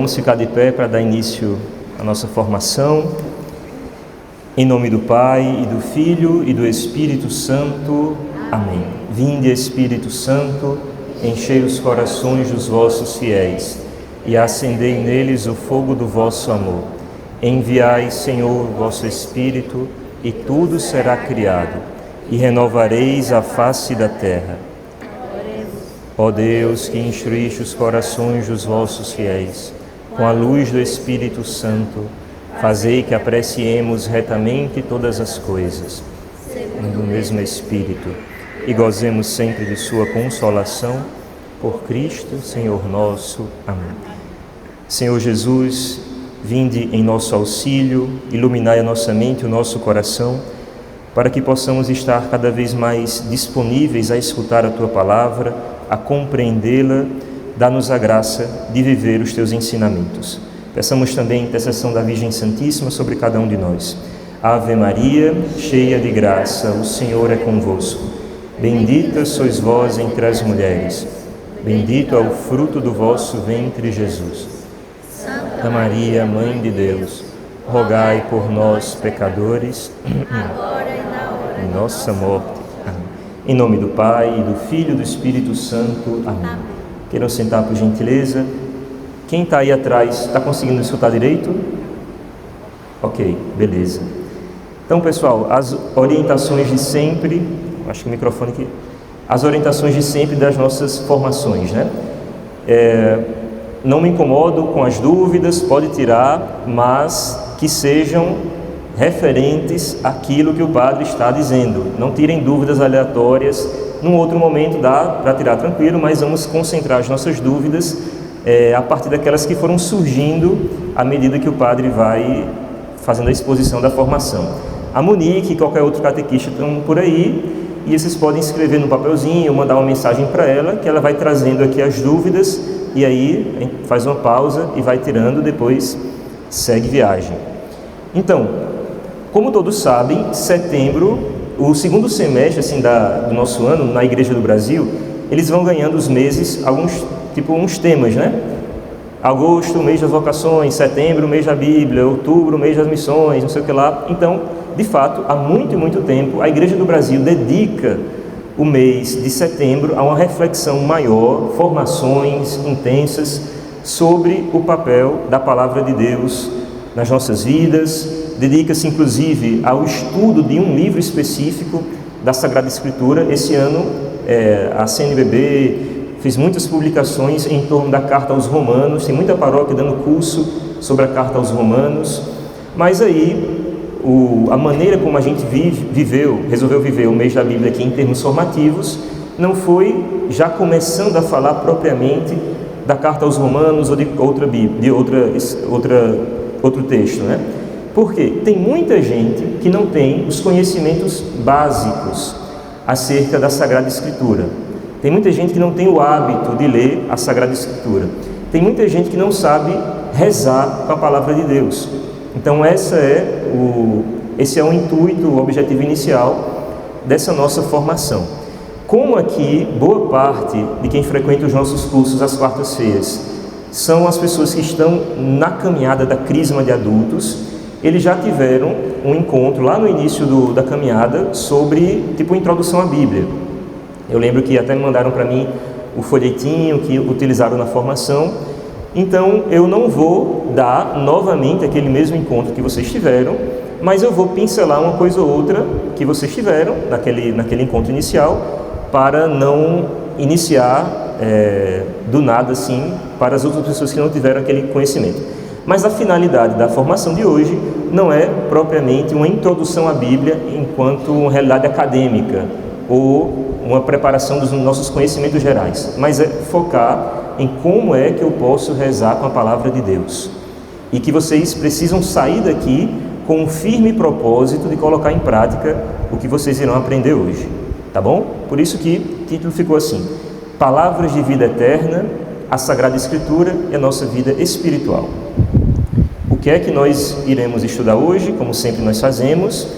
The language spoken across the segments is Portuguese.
Vamos ficar de pé para dar início à nossa formação. Em nome do Pai, e do Filho, e do Espírito Santo. Amém. Vinde, Espírito Santo, enchei os corações dos vossos fiéis, e acendei neles o fogo do vosso amor. Enviai, Senhor, o vosso Espírito, e tudo será criado, e renovareis a face da terra. Ó Deus, que instruíste os corações dos vossos fiéis, com a luz do Espírito Santo, fazei que apreciemos retamente todas as coisas, no mesmo Espírito, e gozemos sempre de sua consolação, por Cristo, Senhor nosso. Amém. Senhor Jesus, vinde em nosso auxílio, iluminai a nossa mente e o nosso coração, para que possamos estar cada vez mais disponíveis a escutar a Tua palavra, a compreendê-la. Dá-nos a graça de viver os Teus ensinamentos. Peçamos também a intercessão da Virgem Santíssima sobre cada um de nós. Ave Maria, cheia de graça, o Senhor é convosco. Bendita sois vós entre as mulheres. Bendito é o fruto do vosso ventre, Jesus. Santa Maria, Mãe de Deus, rogai por nós, pecadores, agora e na hora de nossa morte. Amém. Em nome do Pai, e do Filho e do Espírito Santo. Amém. Queiram sentar, por gentileza. Quem está aí atrás, está conseguindo escutar direito? Ok, beleza. Então, pessoal, as orientações de sempre, acho que o microfone aqui, as orientações de sempre das nossas formações, né? Não me incomodo com as dúvidas, pode tirar, mas que sejam referentes àquilo que o padre está dizendo. Não tirem dúvidas aleatórias. Num outro momento dá para tirar tranquilo, mas vamos concentrar as nossas dúvidas a partir daquelas que foram surgindo à medida que o padre vai fazendo a exposição da formação. A Monique e qualquer outro catequista estão por aí, e vocês podem escrever no papelzinho ou mandar uma mensagem para ela, que ela vai trazendo aqui as dúvidas, e aí a gente faz uma pausa e vai tirando, depois segue viagem. Então, como todos sabem, setembro, o segundo semestre assim, do nosso ano, na Igreja do Brasil, eles vão ganhando os meses, uns temas, né? Agosto, mês das vocações; setembro, mês da Bíblia; outubro, mês das missões, não sei o que lá. Então, de fato, há muito tempo, a Igreja do Brasil dedica o mês de setembro a uma reflexão maior, formações intensas sobre o papel da Palavra de Deus nas nossas vidas. Dedica-se, inclusive, ao estudo de um livro específico da Sagrada Escritura. Esse ano, a CNBB fez muitas publicações em torno da Carta aos Romanos. Tem muita paróquia dando curso sobre a Carta aos Romanos. Mas aí, a maneira como a gente resolveu viver o mês da Bíblia aqui em termos formativos, não foi já começando a falar propriamente da Carta aos Romanos ou de outro texto, né? Porque tem muita gente que não tem os conhecimentos básicos acerca da Sagrada Escritura. Tem muita gente que não tem o hábito de ler a Sagrada Escritura. Tem muita gente que não sabe rezar com a Palavra de Deus. Então esse é o intuito, o objetivo inicial dessa nossa formação. Como aqui boa parte de quem frequenta os nossos cursos às quartas-feiras são as pessoas que estão na caminhada da Crisma de adultos, eles já tiveram um encontro lá no início da caminhada sobre, introdução à Bíblia. Eu lembro que até me mandaram para mim o folhetinho que utilizaram na formação. Então, eu não vou dar novamente aquele mesmo encontro que vocês tiveram, mas eu vou pincelar uma coisa ou outra que vocês tiveram naquele encontro inicial, para não iniciar do nada assim para as outras pessoas que não tiveram aquele conhecimento. Mas a finalidade da formação de hoje não é propriamente uma introdução à Bíblia enquanto uma realidade acadêmica ou uma preparação dos nossos conhecimentos gerais, mas é focar em como é que eu posso rezar com a Palavra de Deus. E que vocês precisam sair daqui com um firme propósito de colocar em prática o que vocês irão aprender hoje, tá bom? Por isso que o título ficou assim: Palavras de Vida Eterna, a Sagrada Escritura e a nossa vida espiritual. O que é que nós iremos estudar hoje, como sempre nós fazemos?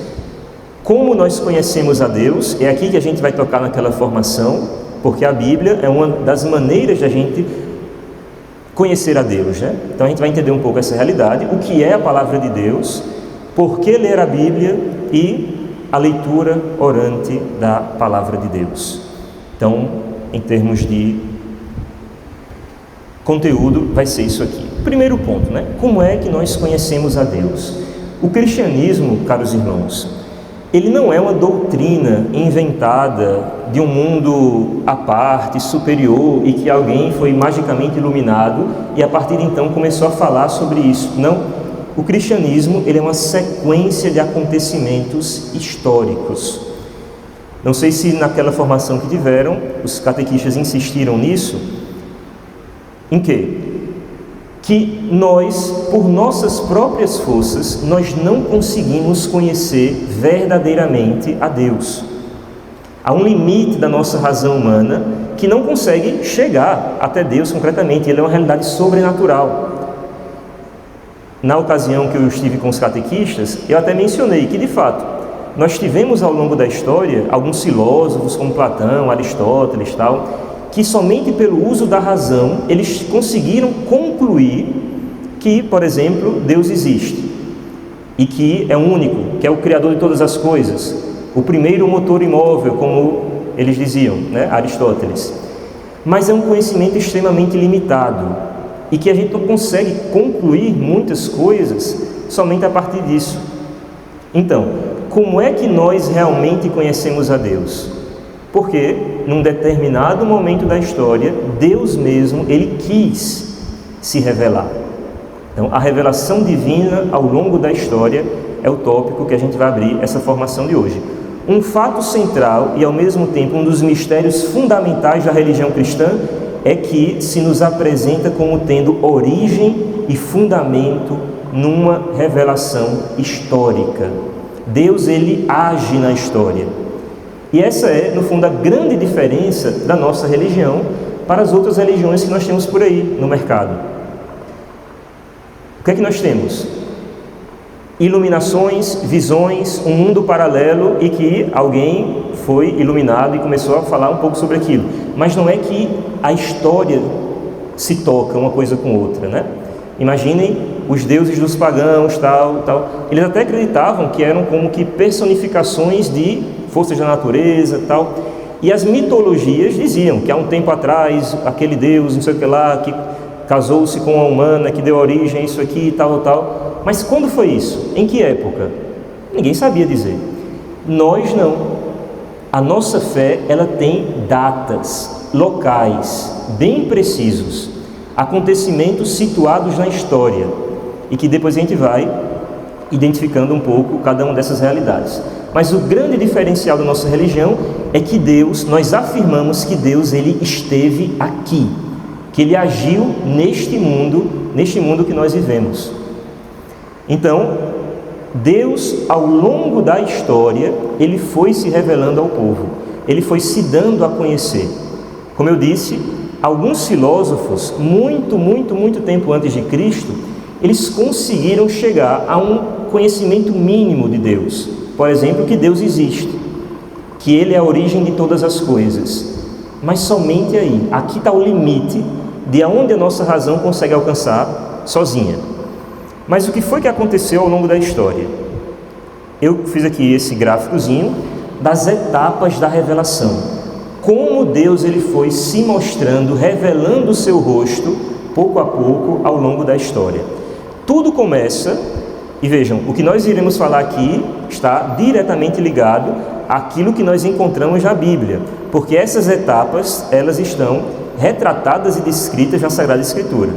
Como nós conhecemos a Deus? É aqui que a gente vai tocar naquela formação, porque a Bíblia é uma das maneiras de a gente conhecer a Deus, né? Então a gente vai entender um pouco essa realidade, o que é a palavra de Deus, por que ler a Bíblia e a leitura orante da palavra de Deus. Então, em termos de conteúdo, vai ser isso aqui. Primeiro ponto, né? Como é que nós conhecemos a Deus? O cristianismo, caros irmãos, ele não é uma doutrina inventada de um mundo à parte, superior, e que alguém foi magicamente iluminado e a partir de então começou a falar sobre isso. Não. O cristianismo, ele é uma sequência de acontecimentos históricos. Não sei se naquela formação que tiveram, os catequistas insistiram nisso. Em quê? Que nós, por nossas próprias forças, nós não conseguimos conhecer verdadeiramente a Deus. Há um limite da nossa razão humana que não consegue chegar até Deus concretamente. Ele é uma realidade sobrenatural. Na ocasião que eu estive com os catequistas, eu até mencionei que, de fato, nós tivemos ao longo da história alguns filósofos como Platão, Aristóteles, tal, que somente pelo uso da razão eles conseguiram concluir que, por exemplo, Deus existe e que é único, que é o Criador de todas as coisas, o primeiro motor imóvel, como eles diziam, né, Aristóteles. Mas é um conhecimento extremamente limitado e que a gente não consegue concluir muitas coisas somente a partir disso. Então, como é que nós realmente conhecemos a Deus? Porque, num determinado momento da história, Deus mesmo, Ele quis se revelar. Então, a revelação divina ao longo da história é o tópico que a gente vai abrir essa formação de hoje. Um fato central e, ao mesmo tempo, um dos mistérios fundamentais da religião cristã é que se nos apresenta como tendo origem e fundamento numa revelação histórica. Deus, Ele age na história. E essa é, no fundo, a grande diferença da nossa religião para as outras religiões que nós temos por aí no mercado. O que é que nós temos? Iluminações, visões, um mundo paralelo e que alguém foi iluminado e começou a falar um pouco sobre aquilo. Mas não é que a história se toca uma coisa com outra, né? Imaginem os deuses dos pagãos, tal. Eles até acreditavam que eram como que personificações de forças da natureza, tal. E as mitologias diziam que há um tempo atrás, aquele deus, não sei o que lá, que casou-se com uma humana, que deu origem a isso aqui, tal. Mas quando foi isso? Em que época? Ninguém sabia dizer. Nós não. A nossa fé, ela tem datas, locais, bem precisos, acontecimentos situados na história e que depois a gente vai identificando um pouco cada uma dessas realidades. Mas o grande diferencial da nossa religião é que Deus, nós afirmamos que Deus, Ele esteve aqui, que Ele agiu neste mundo que nós vivemos. Então, Deus, ao longo da história, Ele foi se revelando ao povo, Ele foi se dando a conhecer. Como eu disse, alguns filósofos, muito tempo antes de Cristo, eles conseguiram chegar a um conhecimento mínimo de Deus. Por exemplo, que Deus existe, que Ele é a origem de todas as coisas. Mas somente aí, aqui está o limite de onde a nossa razão consegue alcançar sozinha. Mas o que foi que aconteceu ao longo da história? Eu fiz aqui esse gráficozinho das etapas da revelação. Como Deus, Ele foi se mostrando, revelando o seu rosto, pouco a pouco, ao longo da história. Tudo começa, e vejam, o que nós iremos falar aqui está diretamente ligado àquilo que nós encontramos na Bíblia, porque essas etapas, elas estão retratadas e descritas na Sagrada Escritura.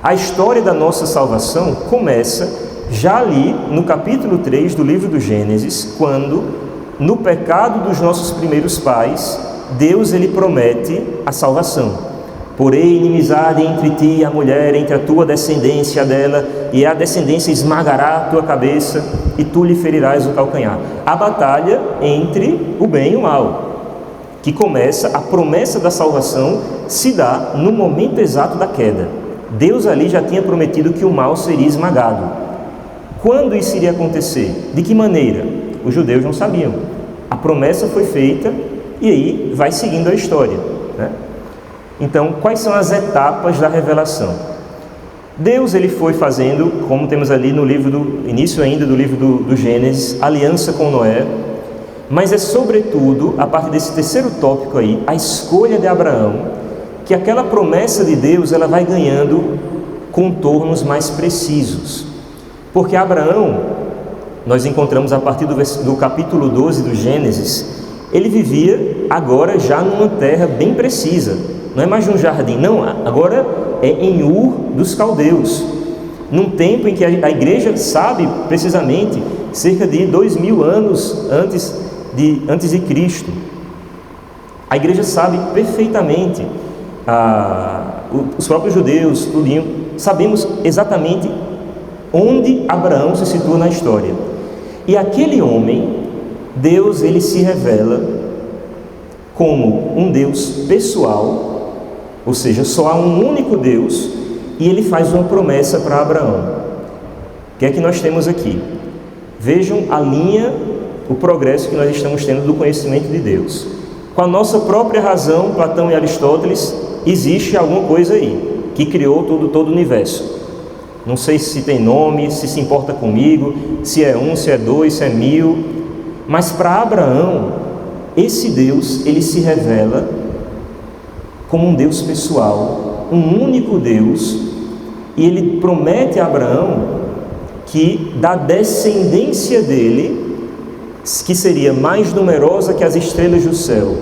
A história da nossa salvação começa já ali no capítulo 3 do livro do Gênesis, quando, no pecado dos nossos primeiros pais, Deus, Ele promete a salvação. Porém, inimizade entre ti e a mulher, entre a tua descendência dela, e a descendência esmagará a tua cabeça, e tu lhe ferirás o calcanhar. A batalha entre o bem e o mal, que começa, a promessa da salvação se dá no momento exato da queda. Deus ali já tinha prometido que o mal seria esmagado. Quando isso iria acontecer? De que maneira? Os judeus não sabiam. A promessa foi feita e aí vai seguindo a história, né? Então, quais são as etapas da revelação? Deus ele foi fazendo, como temos ali no livro do início ainda do livro do Gênesis, aliança com Noé, mas é sobretudo, a partir desse terceiro tópico aí, a escolha de Abraão, que aquela promessa de Deus ela vai ganhando contornos mais precisos. Porque Abraão, nós encontramos a partir do capítulo 12 do Gênesis, ele vivia agora já numa terra bem precisa, não é mais num jardim, não, agora é em Ur dos Caldeus, num tempo em que a igreja sabe precisamente, cerca de 2000 anos antes de Cristo. A igreja sabe perfeitamente, os próprios judeus, tudinho, sabemos exatamente onde Abraão se situa na história. E aquele homem, Deus ele se revela como um Deus pessoal, ou seja, só há um único Deus, e ele faz uma promessa para Abraão. O que é que nós temos aqui? Vejam a linha, o progresso que nós estamos tendo do conhecimento de Deus. Com a nossa própria razão, Platão e Aristóteles, existe alguma coisa aí, que criou todo o universo. Não sei se tem nome, se importa comigo, se é um, se é dois, se é mil, mas para Abraão, esse Deus, ele se revela como um Deus pessoal, um único Deus, e ele promete a Abraão que da descendência dele, que seria mais numerosa que as estrelas do céu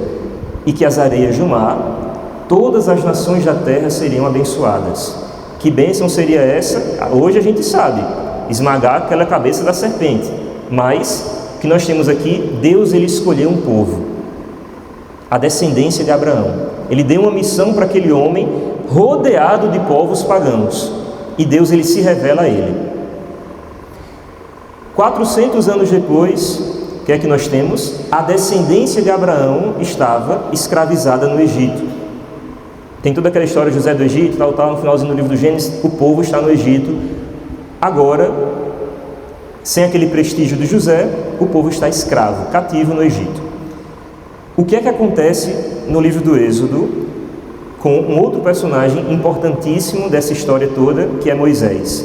e que as areias do mar, todas as nações da terra seriam abençoadas. Que bênção seria essa? Hoje a gente sabe, esmagar aquela cabeça da serpente, mas o que nós temos aqui, Deus ele escolheu um povo, a descendência de Abraão. Ele deu uma missão para aquele homem rodeado de povos pagãos, e Deus ele se revela a ele. 400 anos depois, o que é que nós temos? A descendência de Abraão estava escravizada no Egito. Tem toda aquela história de José do Egito, tal, no finalzinho do livro do Gênesis, o povo está no Egito. Agora, sem aquele prestígio de José, o povo está escravo, cativo no Egito. O que é que acontece no livro do Êxodo com um outro personagem importantíssimo dessa história toda, que é Moisés?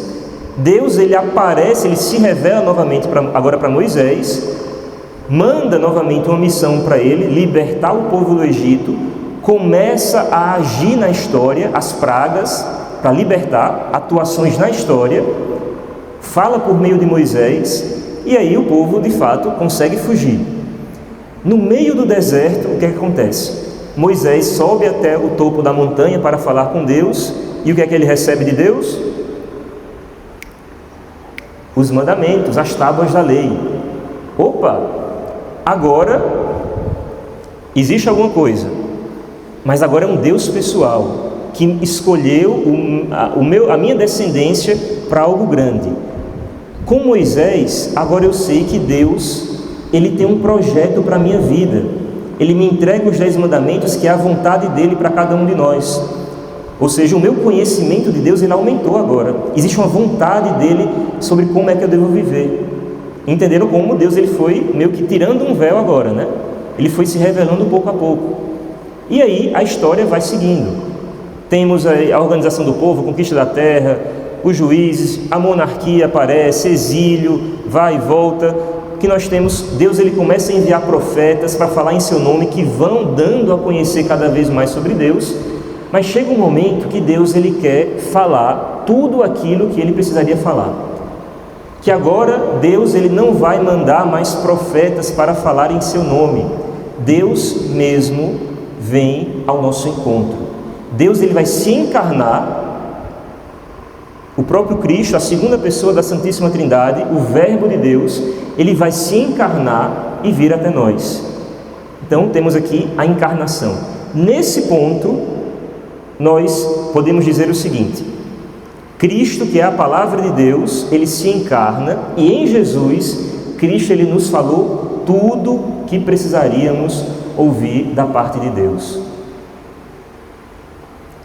Deus ele aparece, ele se revela novamente agora para Moisés, manda novamente uma missão para ele, libertar o povo do Egito, começa a agir na história, as pragas, para libertar, atuações na história, fala por meio de Moisés, e aí o povo de fato consegue fugir. No meio do deserto, o que é que acontece? Moisés sobe até o topo da montanha para falar com Deus, e o que é que ele recebe de Deus? Os mandamentos, as tábuas da lei. Opa! Agora existe alguma coisa, mas agora é um Deus pessoal que escolheu a minha descendência para algo grande. Com Moisés, agora eu sei que Deus ele tem um projeto para a minha vida. Ele me entrega os 10 mandamentos, que é a vontade dele para cada um de nós. Ou seja, o meu conhecimento de Deus ele aumentou agora. Existe uma vontade dele sobre como é que eu devo viver. Entenderam como Deus ele foi meio que tirando um véu agora, né? Ele foi se revelando pouco a pouco. E aí a história vai seguindo. Temos a organização do povo, a conquista da terra, os juízes, a monarquia aparece, exílio, vai e volta. Que nós temos, Deus ele começa a enviar profetas para falar em seu nome, que vão dando a conhecer cada vez mais sobre Deus, mas chega um momento que Deus ele quer falar tudo aquilo que ele precisaria falar, que agora Deus ele não vai mandar mais profetas para falar em seu nome. Deus mesmo vem ao nosso encontro. Deus ele vai se encarnar. O próprio Cristo, a segunda pessoa da Santíssima Trindade, o Verbo de Deus, ele vai se encarnar e vir até nós. Então temos aqui a encarnação. Nesse ponto, nós podemos dizer o seguinte: Cristo, que é a palavra de Deus, ele se encarna, e em Jesus, Cristo ele nos falou tudo que precisaríamos ouvir da parte de Deus.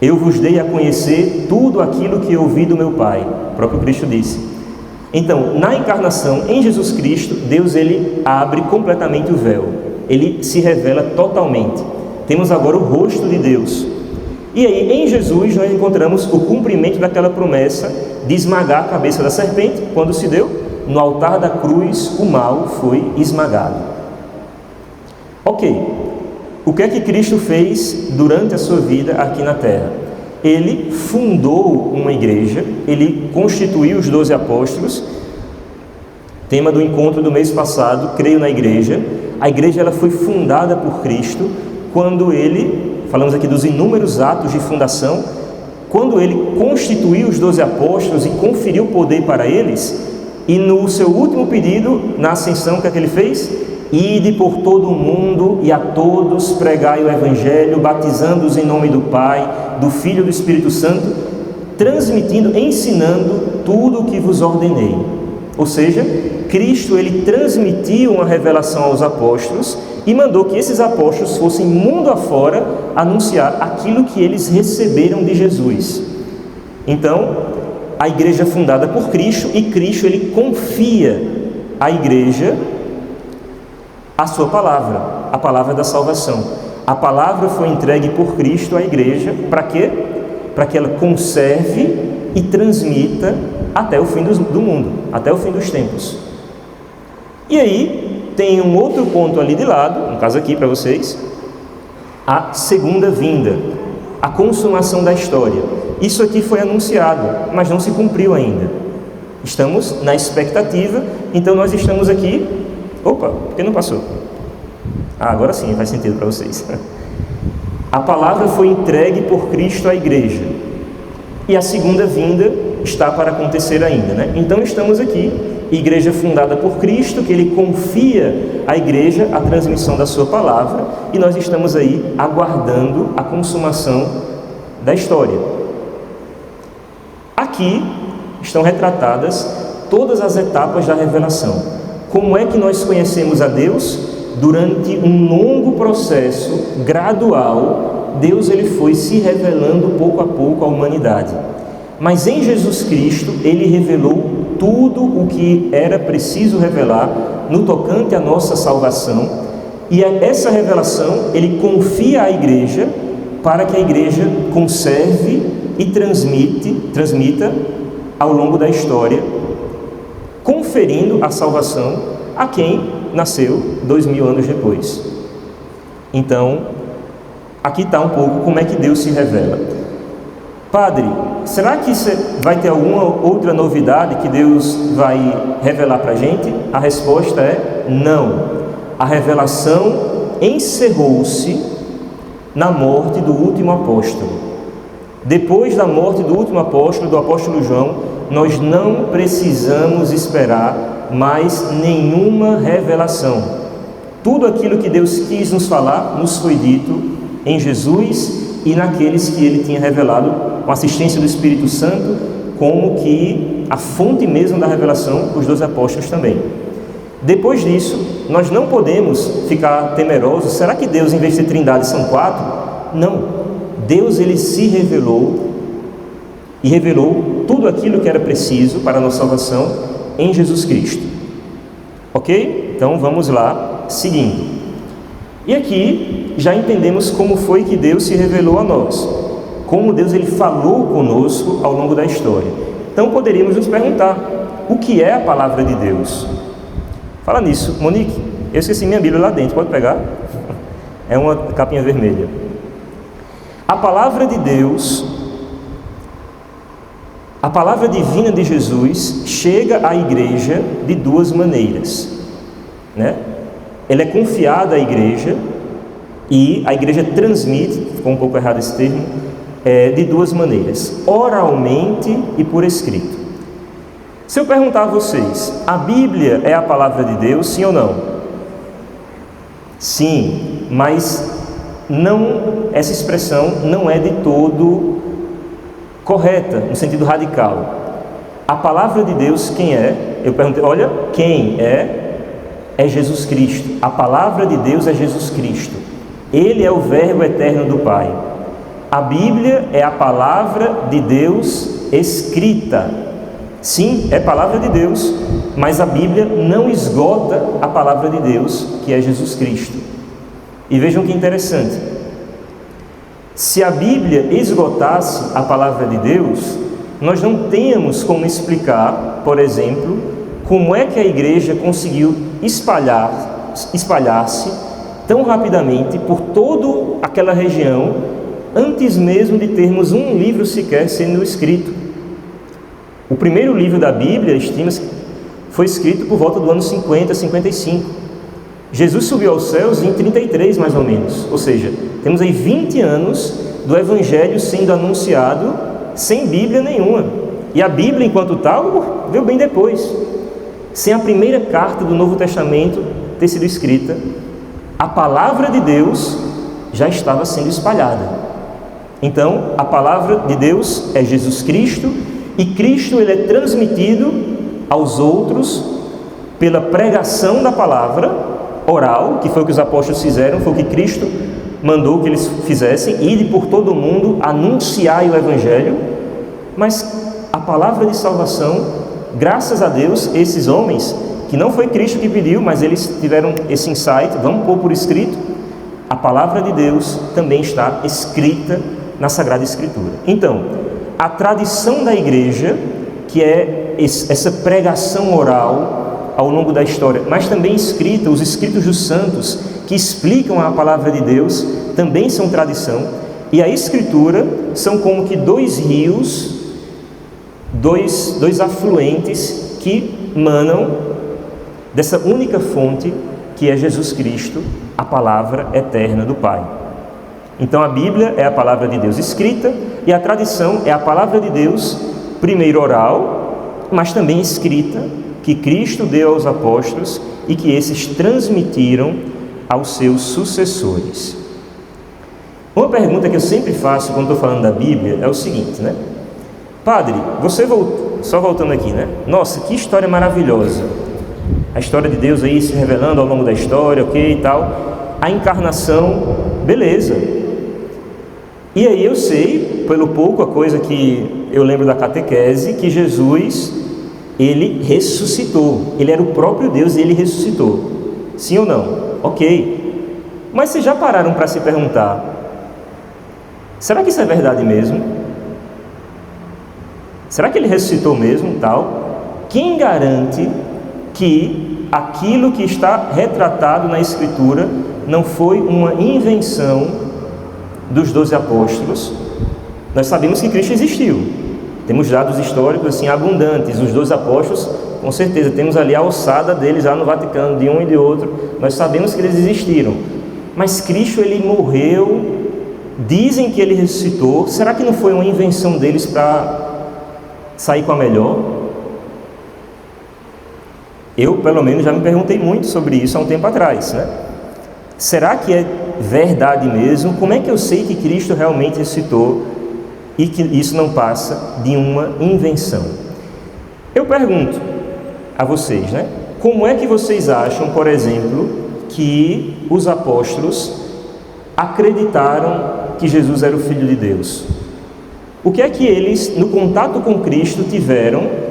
Eu vos dei a conhecer tudo aquilo que ouvi do meu Pai, o próprio Cristo disse. Então, na encarnação, em Jesus Cristo, Deus ele abre completamente o véu, ele se revela totalmente. Temos agora o rosto de Deus. E aí, em Jesus, nós encontramos o cumprimento daquela promessa de esmagar a cabeça da serpente. Quando se deu? No altar da cruz, o mal foi esmagado. Ok, o que é que Cristo fez durante a sua vida aqui na terra? Ele fundou uma igreja, ele constituiu os 12 apóstolos. Tema do encontro do mês passado, creio na igreja. A igreja ela foi fundada por Cristo quando ele, falamos aqui dos inúmeros atos de fundação, quando ele constituiu os 12 apóstolos e conferiu poder para eles, e no seu último pedido, na ascensão, o que é que ele fez? Ide por todo o mundo e a todos pregai o Evangelho, batizando-os em nome do Pai, do Filho e do Espírito Santo, transmitindo, ensinando tudo o que vos ordenei. Ou seja, Cristo ele transmitiu uma revelação aos apóstolos e mandou que esses apóstolos fossem mundo afora anunciar aquilo que eles receberam de Jesus. Então, a igreja é fundada por Cristo e Cristo ele confia à igreja a sua palavra, a palavra da salvação. A palavra foi entregue por Cristo à igreja, para quê? Para que ela conserve e transmita até o fim do mundo, até o fim dos tempos. E aí, tem um outro ponto ali de lado, no caso aqui para vocês, a segunda vinda, a consumação da história. Isso aqui foi anunciado, mas não se cumpriu ainda. Estamos na expectativa, então nós estamos aqui. Opa, por que não passou? Agora sim, faz sentido para vocês. A palavra foi entregue por Cristo à igreja. E a segunda vinda está para acontecer ainda, né? Então estamos aqui, igreja fundada por Cristo, que ele confia à igreja a transmissão da sua palavra, e nós estamos aí aguardando a consumação da história. Aqui estão retratadas todas as etapas da revelação. Como é que nós conhecemos a Deus? Durante um longo processo gradual, Deus ele foi se revelando pouco a pouco à humanidade. Mas em Jesus Cristo, ele revelou tudo o que era preciso revelar no tocante à nossa salvação. E essa revelação, ele confia à igreja para que a igreja conserve e transmita ao longo da história, conferindo a salvação a quem nasceu 2000 anos depois. Então, aqui está um pouco como é que Deus se revela. Padre, será que vai ter alguma outra novidade que Deus vai revelar para a gente? A resposta é não. A revelação encerrou-se na morte do último apóstolo. Depois da morte do último apóstolo, do apóstolo João, nós não precisamos esperar mais nenhuma revelação. Tudo aquilo que Deus quis nos falar, nos foi dito em Jesus e naqueles que Ele tinha revelado com assistência do Espírito Santo, como que a fonte mesmo da revelação, os 12 apóstolos também. Depois disso, nós não podemos ficar temerosos. Será que Deus, em vez de ser trindade, são 4? Não. Deus, Ele se revelou e revelou tudo aquilo que era preciso para a nossa salvação em Jesus Cristo. Ok? Então vamos lá, seguindo. E aqui já entendemos como foi que Deus se revelou a nós, como Deus ele falou conosco ao longo da história. Então poderíamos nos perguntar, o que é a palavra de Deus? Fala nisso, Monique, eu esqueci minha Bíblia lá dentro, pode pegar? É uma capinha vermelha. A palavra de Deus, a palavra divina de Jesus chega à igreja de duas maneiras, né? Ela é confiada à igreja e a igreja transmite, ficou um pouco errado esse termo, de duas maneiras, oralmente e por escrito. Se eu perguntar a vocês, a Bíblia é a palavra de Deus, sim ou não? Sim, mas não, essa expressão não é de todo correta, no sentido radical. A palavra de Deus, quem é? Eu perguntei, olha, quem é? É Jesus Cristo. A palavra de Deus é Jesus Cristo. Ele é o Verbo eterno do Pai. A Bíblia é a palavra de Deus escrita. Sim, é palavra de Deus, mas a Bíblia não esgota a palavra de Deus, que é Jesus Cristo. E vejam que interessante. Se a Bíblia esgotasse a palavra de Deus, nós não temos como explicar, por exemplo, como é que a igreja conseguiu espalhar-se tão rapidamente por toda aquela região, antes mesmo de termos um livro sequer sendo escrito. O primeiro livro da Bíblia, estima-se, foi escrito por volta do ano 50, 55. Jesus subiu aos céus em 33, mais ou menos. Ou seja, temos aí 20 anos do Evangelho sendo anunciado sem Bíblia nenhuma. E a Bíblia, enquanto tal, veio bem depois. Sem a primeira carta do Novo Testamento ter sido escrita, a palavra de Deus já estava sendo espalhada. Então, a palavra de Deus é Jesus Cristo, e Cristo ele é transmitido aos outros pela pregação da palavra oral, que foi o que os apóstolos fizeram, foi o que Cristo mandou que eles fizessem, ir por todo o mundo, anunciar o Evangelho. Mas a palavra de salvação, graças a Deus, esses homens, que não foi Cristo que pediu, mas eles tiveram esse insight, vamos pôr por escrito, a palavra de Deus também está escrita na Sagrada Escritura. Então, a tradição da igreja, que é essa pregação oral ao longo da história, mas também escrita, os escritos dos santos, que explicam a palavra de Deus, também são tradição, e a Escritura são como que dois rios, dois afluentes que manam dessa única fonte que é Jesus Cristo, a palavra eterna do Pai. Então a Bíblia é a palavra de Deus escrita, e a tradição é a palavra de Deus, primeiro oral, mas também escrita, que Cristo deu aos apóstolos e que esses transmitiram aos seus sucessores. Uma pergunta que eu sempre faço quando estou falando da Bíblia é o seguinte, né? Padre, você voltou, só voltando aqui, né? Nossa, que história maravilhosa. A história de Deus aí se revelando ao longo da história, ok e tal. A encarnação, beleza. E aí eu sei, pelo pouco a coisa que eu lembro da catequese, que Jesus, ele ressuscitou. Ele era o próprio Deus e ele ressuscitou. Sim ou não? Ok. Mas vocês já pararam para se perguntar, será que isso é verdade mesmo? Será que ele ressuscitou mesmo, tal? Quem garante que aquilo que está retratado na Escritura não foi uma invenção dos 12 apóstolos? Nós sabemos que Cristo existiu. Temos dados históricos assim abundantes. Os 12 apóstolos, com certeza, temos ali a ossada deles lá no Vaticano, de um e de outro. Nós sabemos que eles existiram. Mas Cristo, ele morreu, dizem que ele ressuscitou. Será que não foi uma invenção deles para sair com a melhor? Eu, pelo menos, já me perguntei muito sobre isso há um tempo atrás, né? Será que é verdade mesmo? Como é que eu sei que Cristo realmente ressuscitou e que isso não passa de uma invenção? Eu pergunto a vocês, né? Como é que vocês acham, por exemplo, que os apóstolos acreditaram que Jesus era o Filho de Deus? O que é que eles, no contato com Cristo, tiveram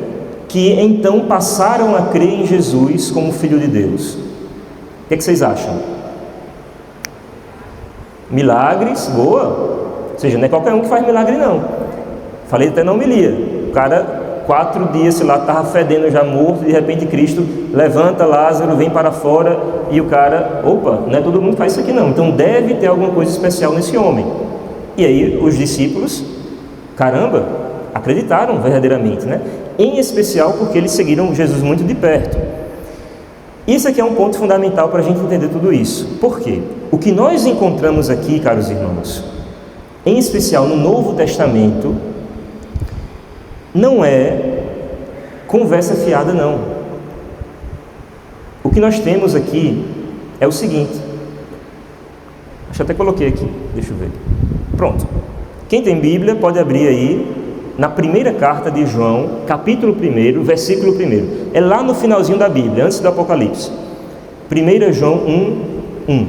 que então passaram a crer em Jesus como Filho de Deus? O que é que vocês acham? Milagres, boa. Ou seja, não é qualquer um que faz milagre, não. Falei até na homilia. O cara, 4 dias, sei lá, estava fedendo já morto, e de repente Cristo levanta Lázaro, vem para fora, e o cara, opa, não é todo mundo que faz isso aqui não. Então deve ter alguma coisa especial nesse homem. E aí os discípulos, caramba, acreditaram verdadeiramente, né? Em especial porque eles seguiram Jesus muito de perto. Isso aqui é um ponto fundamental para a gente entender tudo isso. Por quê? O que nós encontramos aqui, caros irmãos, em especial no Novo Testamento, não é conversa fiada, não. O que nós temos aqui é o seguinte. Acho que até coloquei aqui, deixa eu ver. Pronto. Quem tem Bíblia pode abrir aí na primeira carta de João, capítulo 1, versículo 1. É lá no finalzinho da Bíblia, antes do Apocalipse. 1 João 1:1.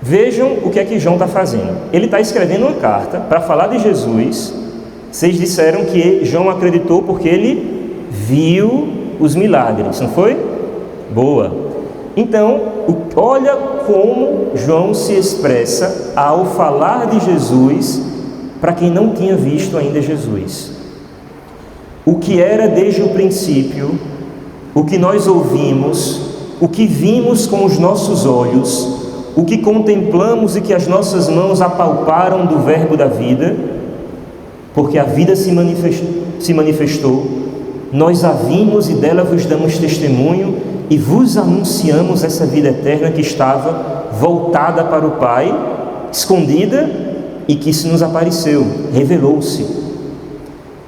Vejam o que é que João está fazendo. Ele está escrevendo uma carta para falar de Jesus. Vocês disseram que João acreditou porque ele viu os milagres, não foi? Boa. Então, olha como João se expressa ao falar de Jesus para quem não tinha visto ainda Jesus. O que era desde o princípio, o que nós ouvimos, o que vimos com os nossos olhos, o que contemplamos e que as nossas mãos apalparam do verbo da vida, porque a vida se manifestou, nós a vimos e dela vos damos testemunho e vos anunciamos essa vida eterna que estava voltada para o Pai, escondida e que se nos apareceu, revelou-se.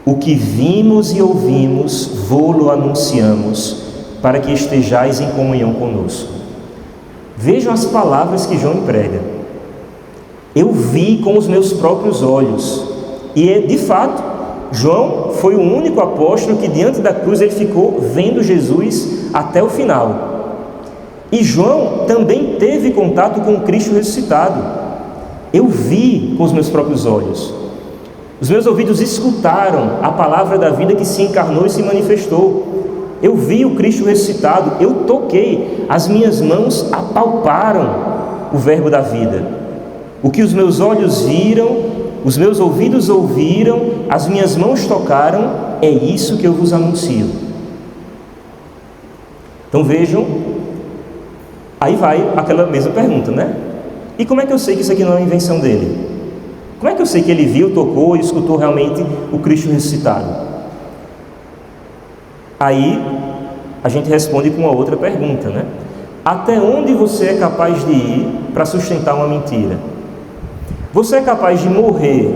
O que vimos e ouvimos, vô-lo anunciamos, para que estejais em comunhão conosco. Vejam as palavras que João emprega. Eu vi com os meus próprios olhos. E de fato, João foi o único apóstolo que diante da cruz ele ficou vendo Jesus até o final. E João também teve contato com o Cristo ressuscitado. Eu vi com os meus próprios olhos. Os meus ouvidos escutaram a palavra da vida que se encarnou e se manifestou. Eu vi o Cristo ressuscitado, eu toquei, as minhas mãos apalparam o verbo da vida. O que os meus olhos viram, os meus ouvidos ouviram, as minhas mãos tocaram, é isso que eu vos anuncio. Então vejam, aí vai aquela mesma pergunta, né? E como é que eu sei que isso aqui não é uma invenção dele? Como é que eu sei que ele viu, tocou e escutou realmente o Cristo ressuscitado? Aí a gente responde com uma outra pergunta, né? Até onde você é capaz de ir para sustentar uma mentira? Você é capaz de morrer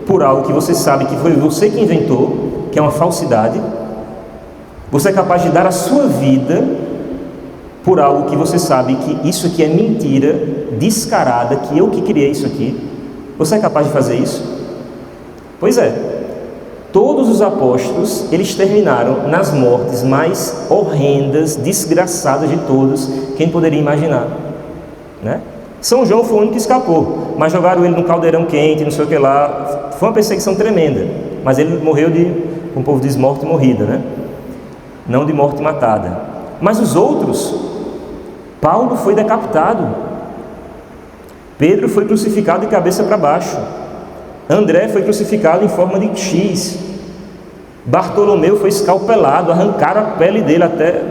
por algo que você sabe que foi você que inventou, que é uma falsidade? Você é capaz de dar a sua vida por algo que você sabe que isso aqui é mentira, descarada, que eu que criei isso aqui? Você é capaz de fazer isso? Pois é. Todos os apóstolos, eles terminaram nas mortes mais horrendas, desgraçadas de todos, quem poderia imaginar, né? São João foi o único que escapou, mas jogaram ele num caldeirão quente, não sei o que lá, foi uma perseguição tremenda, mas ele morreu como o povo diz, morte morrida, né? Não de morte matada. Mas os outros, Paulo foi decapitado, Pedro foi crucificado de cabeça para baixo, André foi crucificado em forma de X, Bartolomeu foi escalpelado, arrancaram a pele dele até...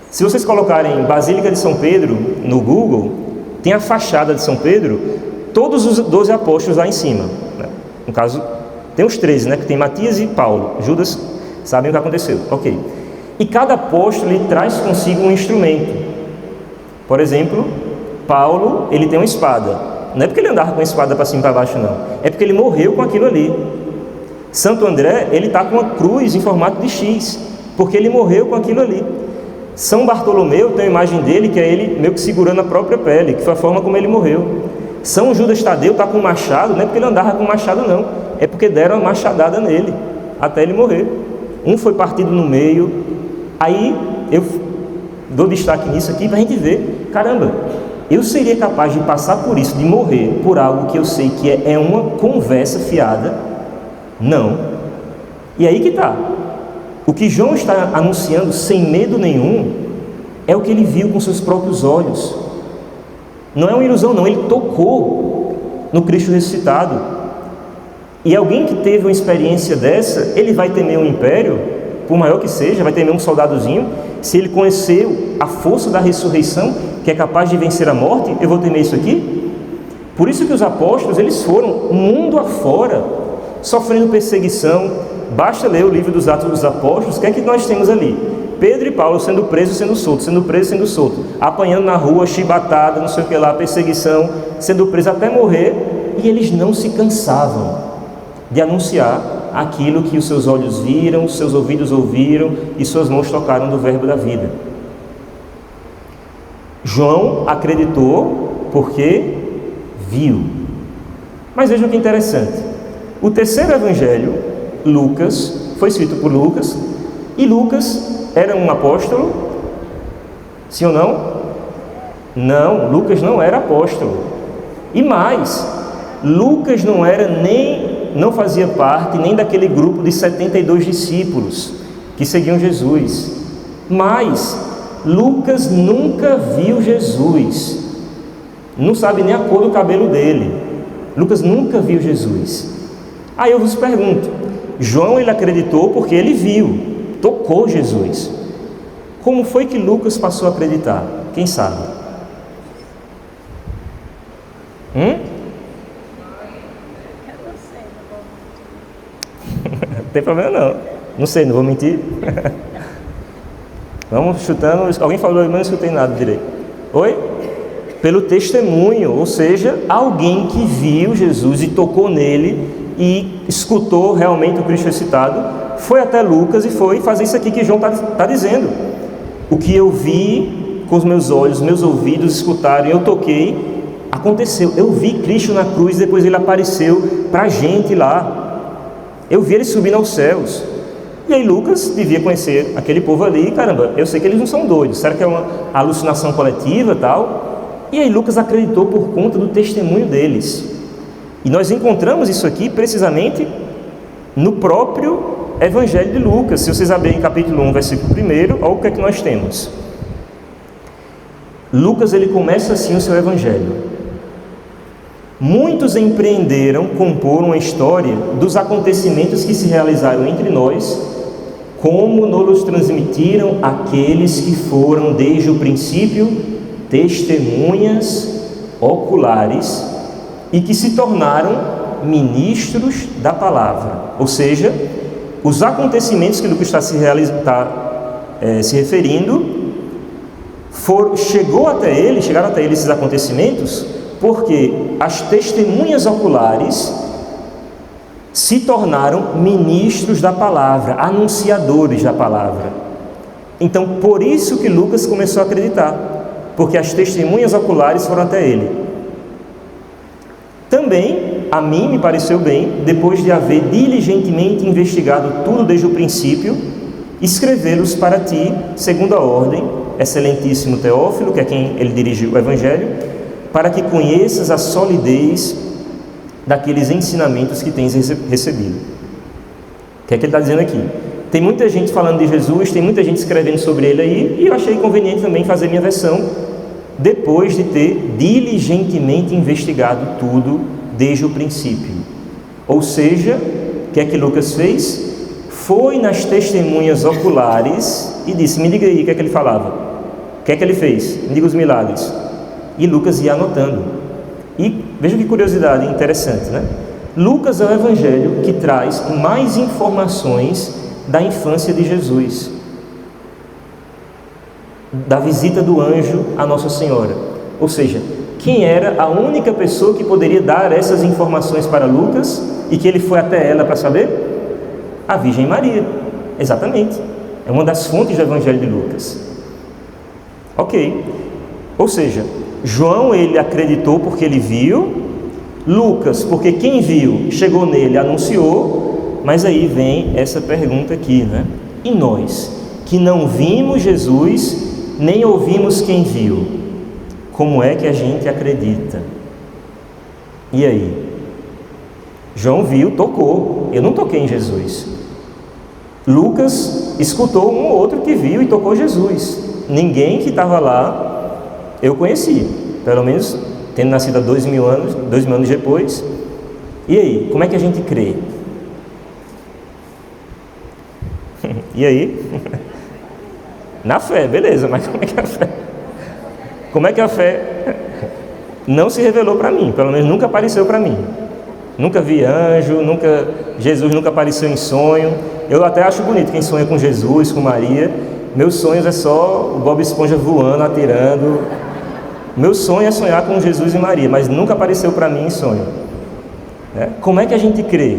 Se vocês colocarem Basílica de São Pedro no Google, tem a fachada de São Pedro, todos os 12 apóstolos lá em cima, né? No caso, tem os 13, né? Que tem Matias e Paulo. Judas, sabem o que aconteceu, ok. E cada apóstolo ele traz consigo um instrumento. Por exemplo, Paulo, ele tem uma espada. Não é porque ele andava com a espada para cima e para baixo, não. É porque ele morreu com aquilo ali. Santo André, ele está com uma cruz em formato de X, porque ele morreu com aquilo ali. São Bartolomeu tem a imagem dele, que é ele meio que segurando a própria pele, que foi a forma como ele morreu. São Judas Tadeu está com um machado, não é porque ele andava com machado, não. É porque deram uma machadada nele, até ele morrer. Um foi partido no meio. Aí, eu dou destaque nisso aqui para a gente ver, caramba, eu seria capaz de passar por isso, de morrer por algo que eu sei que é uma conversa fiada? Não. E aí que está. O que João está anunciando sem medo nenhum é o que ele viu com seus próprios olhos. Não é uma ilusão, não. Ele tocou no Cristo ressuscitado. E alguém que teve uma experiência dessa, ele vai temer um império, por maior que seja, vai temer um soldadozinho. Se ele conheceu a força da ressurreição, que é capaz de vencer a morte, eu vou temer isso aqui? Por isso que os apóstolos, eles foram mundo afora, sofrendo perseguição. Basta ler o livro dos Atos dos Apóstolos, o que é que nós temos ali? Pedro e Paulo sendo presos, sendo soltos, sendo presos, sendo soltos, apanhando na rua, chibatada, não sei o que lá, perseguição, sendo presos até morrer, e eles não se cansavam de anunciar aquilo que os seus olhos viram, seus ouvidos ouviram e suas mãos tocaram do verbo da vida. João acreditou porque viu. Mas vejam que interessante. O terceiro evangelho, Lucas, foi escrito por Lucas, e Lucas era um apóstolo? Sim ou não? Não, Lucas não era apóstolo. E mais, Lucas não fazia parte nem daquele grupo de 72 discípulos que seguiam Jesus. Mas Lucas nunca viu Jesus, não sabe nem a cor do cabelo dele. Lucas nunca viu Jesus. Aí eu vos pergunto, João ele acreditou porque ele viu, tocou Jesus. Como foi que Lucas passou a acreditar? Quem sabe? Não tem problema não. Não sei, não vou mentir. Vamos chutando. Alguém falou, mas não escutei nada direito. Oi? Pelo testemunho, ou seja, alguém que viu Jesus e tocou nele e escutou realmente o Cristo ressuscitado, foi até Lucas e foi fazer isso aqui que João está dizendo. O que eu vi com os meus olhos, meus ouvidos escutaram, eu toquei, aconteceu. Eu vi Cristo na cruz, depois ele apareceu para a gente lá. Eu vi ele subindo aos céus. E aí Lucas devia conhecer aquele povo ali. Caramba, eu sei que eles não são doidos. Será que é uma alucinação coletiva e tal? E aí Lucas acreditou por conta do testemunho deles. E nós encontramos isso aqui precisamente no próprio Evangelho de Lucas. Se vocês abrirem capítulo 1, versículo 1, olha o que é que nós temos. Lucas ele começa assim o seu Evangelho. Muitos empreenderam compor uma história dos acontecimentos que se realizaram entre nós, como nos transmitiram aqueles que foram desde o princípio testemunhas oculares e que se tornaram ministros da palavra. Ou seja, os acontecimentos que Lucas está se referindo chegaram até ele esses acontecimentos porque as testemunhas oculares se tornaram ministros da palavra, anunciadores da palavra. Então, por isso que Lucas começou a acreditar, porque as testemunhas oculares foram até ele. Também, a mim me pareceu bem, depois de haver diligentemente investigado tudo desde o princípio, escrevê-los para ti, segundo a ordem, excelentíssimo Teófilo, que é quem ele dirigiu o Evangelho, para que conheças a solidez daqueles ensinamentos que tens recebido. O que é que ele está dizendo aqui? Tem muita gente falando de Jesus, tem muita gente escrevendo sobre ele aí, e eu achei conveniente também fazer minha versão, depois de ter diligentemente investigado tudo desde o princípio. Ou seja, o que é que Lucas fez? Foi nas testemunhas oculares e disse, me diga aí o que é que ele falava. O que é que ele fez? Me diga os milagres. E Lucas ia anotando. E veja que curiosidade interessante, né? Lucas é o evangelho que traz mais informações da infância de Jesus, da visita do anjo a Nossa Senhora. Ou seja, quem era a única pessoa que poderia dar essas informações para Lucas e que ele foi até ela para saber? A Virgem Maria. Exatamente. É uma das fontes do evangelho de Lucas. Ok. Ou seja, João ele acreditou porque ele viu, Lucas porque quem viu chegou nele, anunciou, mas aí vem essa pergunta aqui, né? E nós, que não vimos Jesus, nem ouvimos quem viu, como é que a gente acredita? E aí? João viu, tocou, eu não toquei em Jesus. Lucas escutou um ou outro que viu e tocou Jesus. Ninguém que estava lá eu conheci, pelo menos tendo nascido há 2000 anos depois. E aí, como é que a gente crê? E aí? Na fé, beleza, mas como é que a fé? Como é que a fé não se revelou para mim? Pelo menos nunca apareceu para mim. Nunca vi anjo, Jesus nunca apareceu em sonho. Eu até acho bonito quem sonha com Jesus, com Maria. Meus sonhos é só o Bob Esponja voando, atirando. Meu sonho é sonhar com Jesus e Maria, mas nunca apareceu para mim em sonho. Como é que a gente crê?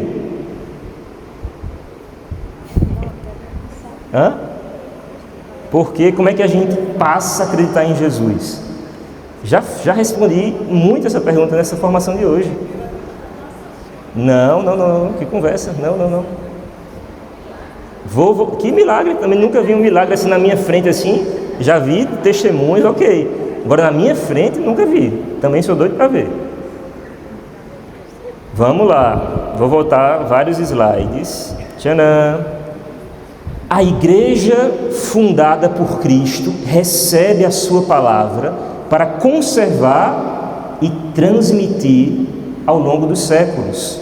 Porque como é que a gente passa a acreditar em Jesus? Já respondi muito essa pergunta nessa formação de hoje. Não, que conversa, não. Que milagre, também nunca vi um milagre assim na minha frente assim, já vi testemunhos, ok. Agora na minha frente nunca vi, também sou doido para ver. Vamos lá, vou voltar vários slides. Tchanã! A igreja fundada por Cristo recebe a sua palavra para conservar e transmitir ao longo dos séculos.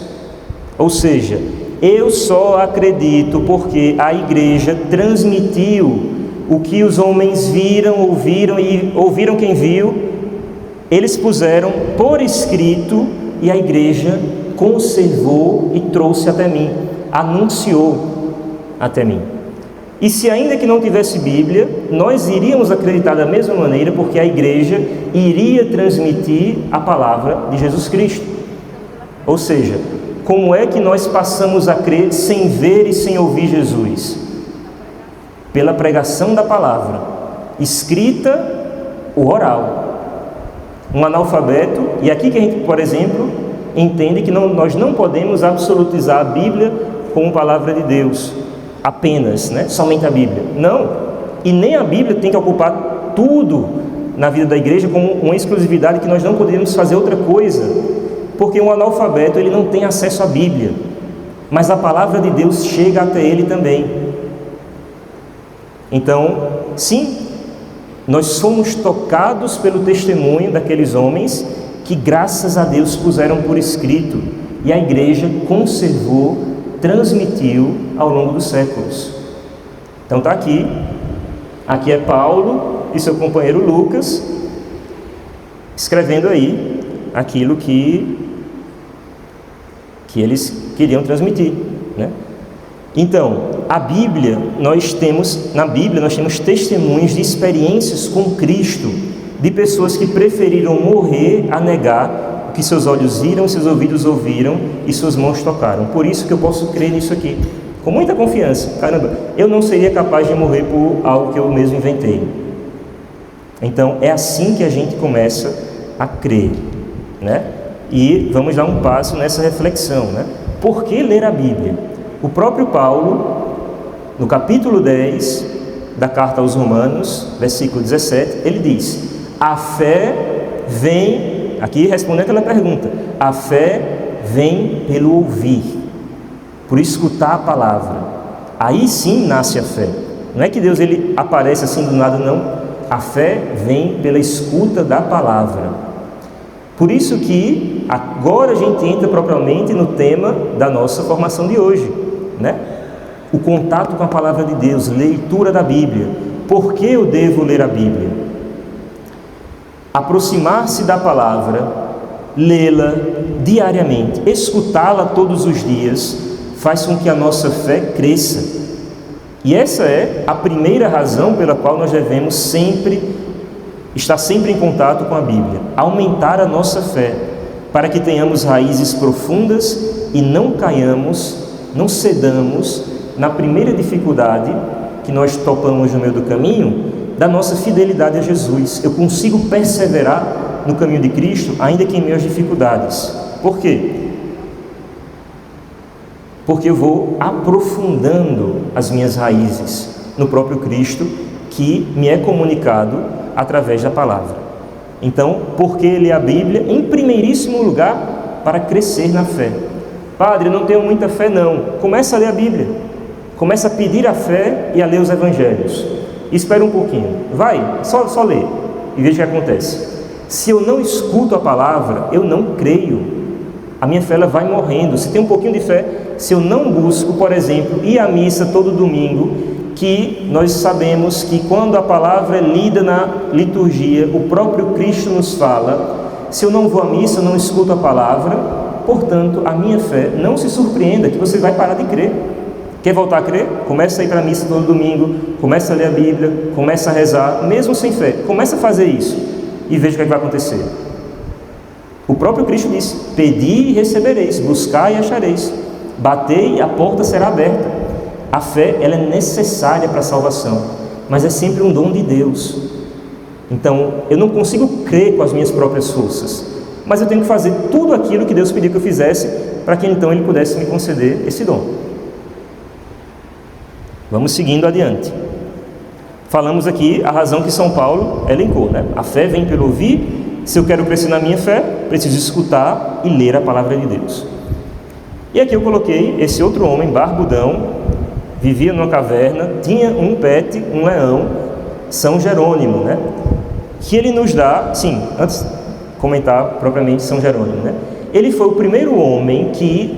Ou seja, eu só acredito porque a igreja transmitiu o que os homens viram, ouviram e ouviram quem viu, eles puseram por escrito e a igreja conservou e trouxe até mim, anunciou até mim. E se ainda que não tivesse Bíblia, nós iríamos acreditar da mesma maneira, porque a igreja iria transmitir a palavra de Jesus Cristo. Ou seja, como é que nós passamos a crer sem ver e sem ouvir Jesus? Pela pregação da palavra, escrita ou oral. Um analfabeto, e aqui que a gente, por exemplo, entende que nós não podemos absolutizar a Bíblia como palavra de Deus, apenas, somente a Bíblia. Não, e nem a Bíblia tem que ocupar tudo na vida da igreja como uma exclusividade que nós não podemos fazer outra coisa, porque um analfabeto ele não tem acesso à Bíblia, mas a palavra de Deus chega até ele também. Então, sim, nós somos tocados pelo testemunho daqueles homens que, graças a Deus, puseram por escrito e a igreja conservou, transmitiu ao longo dos séculos. Então está aqui é Paulo e seu companheiro Lucas escrevendo aí aquilo que eles queriam transmitir, Então, na Bíblia nós temos testemunhos de experiências com Cristo, de pessoas que preferiram morrer a negar o que seus olhos viram, seus ouvidos ouviram e suas mãos tocaram. Por isso que eu posso crer nisso aqui, com muita confiança. Caramba, eu não seria capaz de morrer por algo que eu mesmo inventei. Então, é assim que a gente começa a crer, E vamos dar um passo nessa reflexão, Por que ler a Bíblia? O próprio Paulo, no capítulo 10 da carta aos Romanos, versículo 17, ele diz: a fé vem, aqui respondendo aquela pergunta, a fé vem pelo ouvir, por escutar a palavra. Aí sim nasce a fé. Não é que Deus ele aparece assim do nada, não. A fé vem pela escuta da palavra. Por isso que agora a gente entra propriamente no tema da nossa formação de hoje, O contato com a palavra de Deus, leitura da Bíblia. Por que eu devo ler a Bíblia? Aproximar-se da palavra, lê-la diariamente, escutá-la todos os dias, faz com que a nossa fé cresça. E essa é a primeira razão pela qual nós devemos estar sempre em contato com a Bíblia, aumentar a nossa fé, para que tenhamos raízes profundas e não caiamos, não cedamos na primeira dificuldade que nós topamos no meio do caminho, da nossa fidelidade a Jesus. Eu consigo perseverar no caminho de Cristo, ainda que em meio às dificuldades. Por quê? Porque eu vou aprofundando as minhas raízes no próprio Cristo, que me é comunicado através da palavra. Então, por que ler a Bíblia? Em primeiríssimo lugar, para crescer na fé. Padre, eu não tenho muita fé não. Começa a ler a Bíblia. Começa a pedir a fé e a ler os evangelhos. Espera um pouquinho. Vai, só lê e veja o que acontece. Se eu não escuto a palavra, eu não creio. A minha fé ela vai morrendo. Se tem um pouquinho de fé, se eu não busco, por exemplo, ir à missa todo domingo, que nós sabemos que quando a palavra é lida na liturgia, o próprio Cristo nos fala. Se eu não vou à missa, eu não escuto a palavra, portanto, a minha fé, não se surpreenda que você vai parar de crer. Quer voltar a crer? Começa a ir para a missa todo domingo, começa a ler a Bíblia, começa a rezar, mesmo sem fé. Começa a fazer isso e veja o que vai acontecer. O próprio Cristo disse: pedi e recebereis, buscai e achareis, batei e a porta será aberta. A fé ela é necessária para a salvação, mas é sempre um dom de Deus. Então, eu não consigo crer com as minhas próprias forças, mas eu tenho que fazer tudo aquilo que Deus pediu que eu fizesse, para que então Ele pudesse me conceder esse dom. Vamos seguindo adiante. Falamos aqui a razão que São Paulo elencou, A fé vem pelo ouvir. Se eu quero crescer na minha fé, preciso escutar e ler a palavra de Deus. E aqui eu coloquei esse outro homem, barbudão, vivia numa caverna, tinha um pet, um leão, São Jerônimo, né? Que ele nos dá, sim, antes de comentar propriamente São Jerônimo, né? Ele foi o primeiro homem que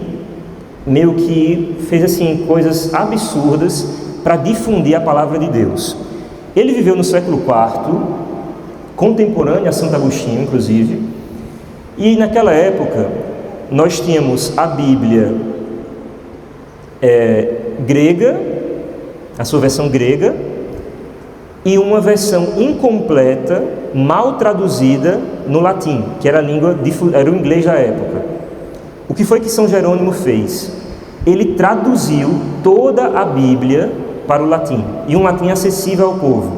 meio que fez assim coisas absurdas para difundir a palavra de Deus. Ele viveu no século IV, contemporâneo a Santo Agostinho, inclusive, e naquela época nós tínhamos a Bíblia grega, a sua versão grega, e uma versão incompleta, mal traduzida no latim, que era a língua, era o inglês da época. O que foi que São Jerônimo fez? Ele traduziu toda a Bíblia para o latim, e um latim acessível ao povo.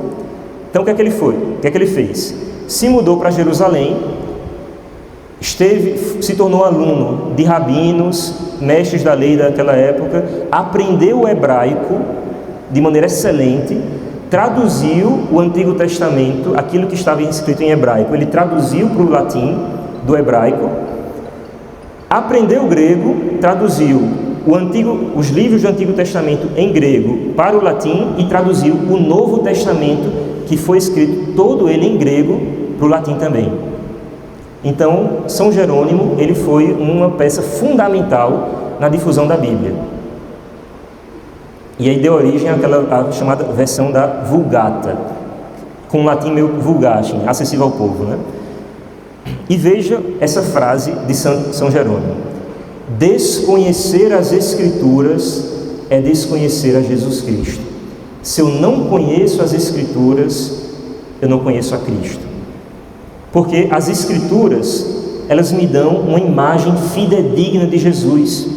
Então o que é que ele fez? Se mudou para Jerusalém, se tornou aluno de rabinos, mestres da lei daquela época, aprendeu o hebraico de maneira excelente, traduziu o Antigo Testamento, aquilo que estava escrito em hebraico, ele traduziu para o latim do hebraico, aprendeu o grego, traduziu os livros do Antigo Testamento em grego para o latim e traduziu o Novo Testamento, que foi escrito todo ele em grego, para o latim também. Então, São Jerônimo, ele foi uma peça fundamental na difusão da Bíblia. E aí deu origem à chamada versão da Vulgata, com um latim meio vulgar, assim, acessível ao povo, né? E veja essa frase de São Jerônimo: desconhecer as Escrituras é desconhecer a Jesus Cristo. Se eu não conheço as Escrituras, eu não conheço a Cristo. Porque as Escrituras, elas me dão uma imagem fidedigna de Jesus.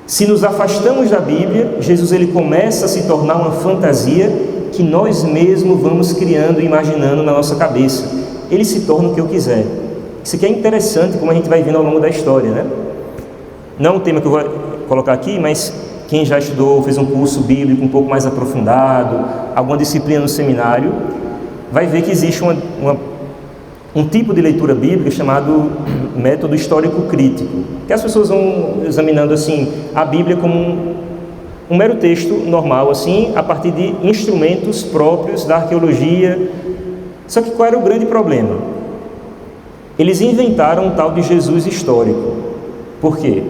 Se nos afastamos da Bíblia, Jesus ele começa a se tornar uma fantasia que nós mesmos vamos criando e imaginando na nossa cabeça. Ele se torna o que eu quiser. Isso aqui é interessante, como a gente vai vendo ao longo da história, né? Não é um tema que eu vou colocar aqui, mas quem já estudou, fez um curso bíblico um pouco mais aprofundado, alguma disciplina no seminário, vai ver que existe um tipo de leitura bíblica chamado método histórico-crítico, que as pessoas vão examinando assim a Bíblia como um mero texto normal, assim, a partir de instrumentos próprios da arqueologia. Só que qual era o grande problema? Eles inventaram um tal de Jesus histórico. Por quê?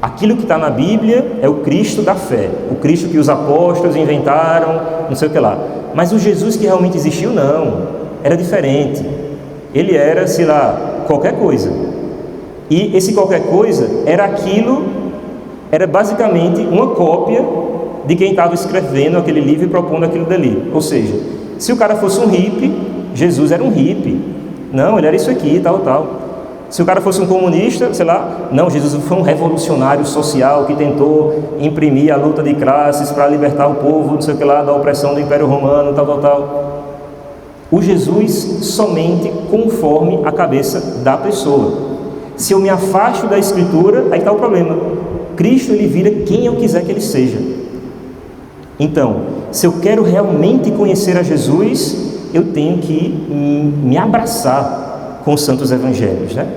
Aquilo que está na Bíblia é o Cristo da fé, o Cristo que os apóstolos inventaram, não sei o que lá. Mas o Jesus que realmente existiu, não, era diferente. Ele era, sei lá, qualquer coisa. E esse qualquer coisa era basicamente uma cópia de quem estava escrevendo aquele livro e propondo aquilo dali. Ou seja, se o cara fosse um hippie, Jesus era um hippie. Não, ele era isso aqui, tal, tal. Se o cara fosse um comunista, sei lá, não, Jesus foi um revolucionário social que tentou imprimir a luta de classes para libertar o povo, não sei o que lá, da opressão do Império Romano, tal, tal, tal. O Jesus somente conforme a cabeça da pessoa. Se eu me afasto da Escritura, aí está o problema. Cristo, ele vira quem eu quiser que ele seja. Então, se eu quero realmente conhecer a Jesus, eu tenho que me abraçar com os santos evangelhos, né?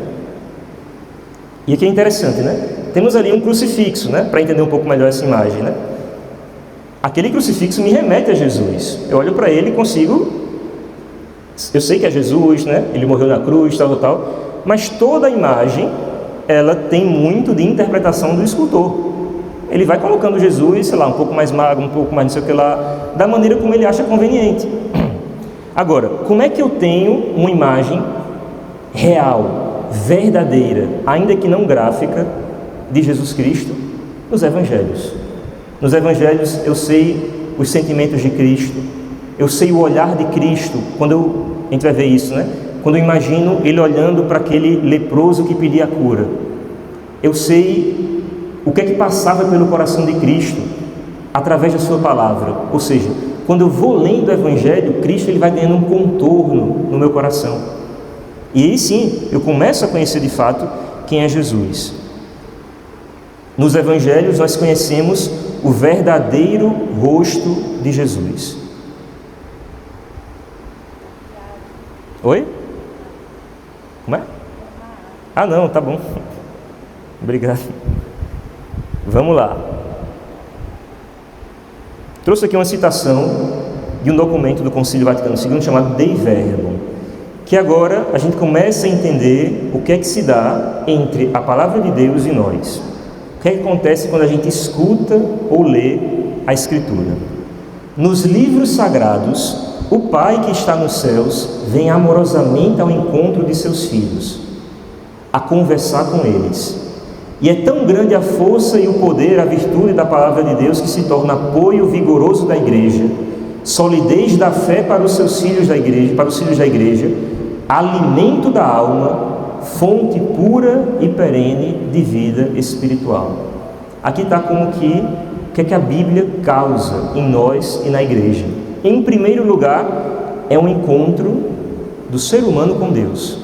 E aqui é interessante, né? Temos ali um crucifixo, né? Para entender um pouco melhor essa imagem, né? Aquele crucifixo me remete a Jesus. Eu olho para ele e consigo... Eu sei que é Jesus, né? Ele morreu na cruz, tal, tal, mas toda a imagem, ela tem muito de interpretação do escultor. Ele vai colocando Jesus, sei lá, um pouco mais magro, um pouco mais não sei o que lá, da maneira como ele acha conveniente. Agora, como é que eu tenho uma imagem real, verdadeira, ainda que não gráfica, de Jesus Cristo? Nos Evangelhos. Nos Evangelhos eu sei os sentimentos de Cristo, eu sei o olhar de Cristo, a gente vai ver isso, né? Quando eu imagino ele olhando para aquele leproso que pedia a cura. Eu sei o que é que passava pelo coração de Cristo através da sua palavra. Ou seja, quando eu vou lendo o Evangelho, Cristo ele vai ganhando um contorno no meu coração. E aí sim, eu começo a conhecer de fato quem é Jesus. Nos Evangelhos nós conhecemos o verdadeiro rosto de Jesus. Oi? Como é? Ah, não, tá bom. Obrigado. Vamos lá. Trouxe aqui uma citação de um documento do Concílio Vaticano II chamado Dei Verbum, que agora a gente começa a entender o que é que se dá entre a palavra de Deus e nós. O que é que acontece quando a gente escuta ou lê a Escritura? Nos livros sagrados, o Pai que está nos céus vem amorosamente ao encontro de seus filhos, a conversar com eles. E é tão grande a força e o poder, a virtude da palavra de Deus, que se torna apoio vigoroso da igreja, solidez da fé para os seus filhos da igreja, para os filhos da igreja, alimento da alma, fonte pura e perene de vida espiritual. Aqui está como que o que é que a Bíblia causa em nós e na igreja. Em primeiro lugar, é um encontro do ser humano com Deus.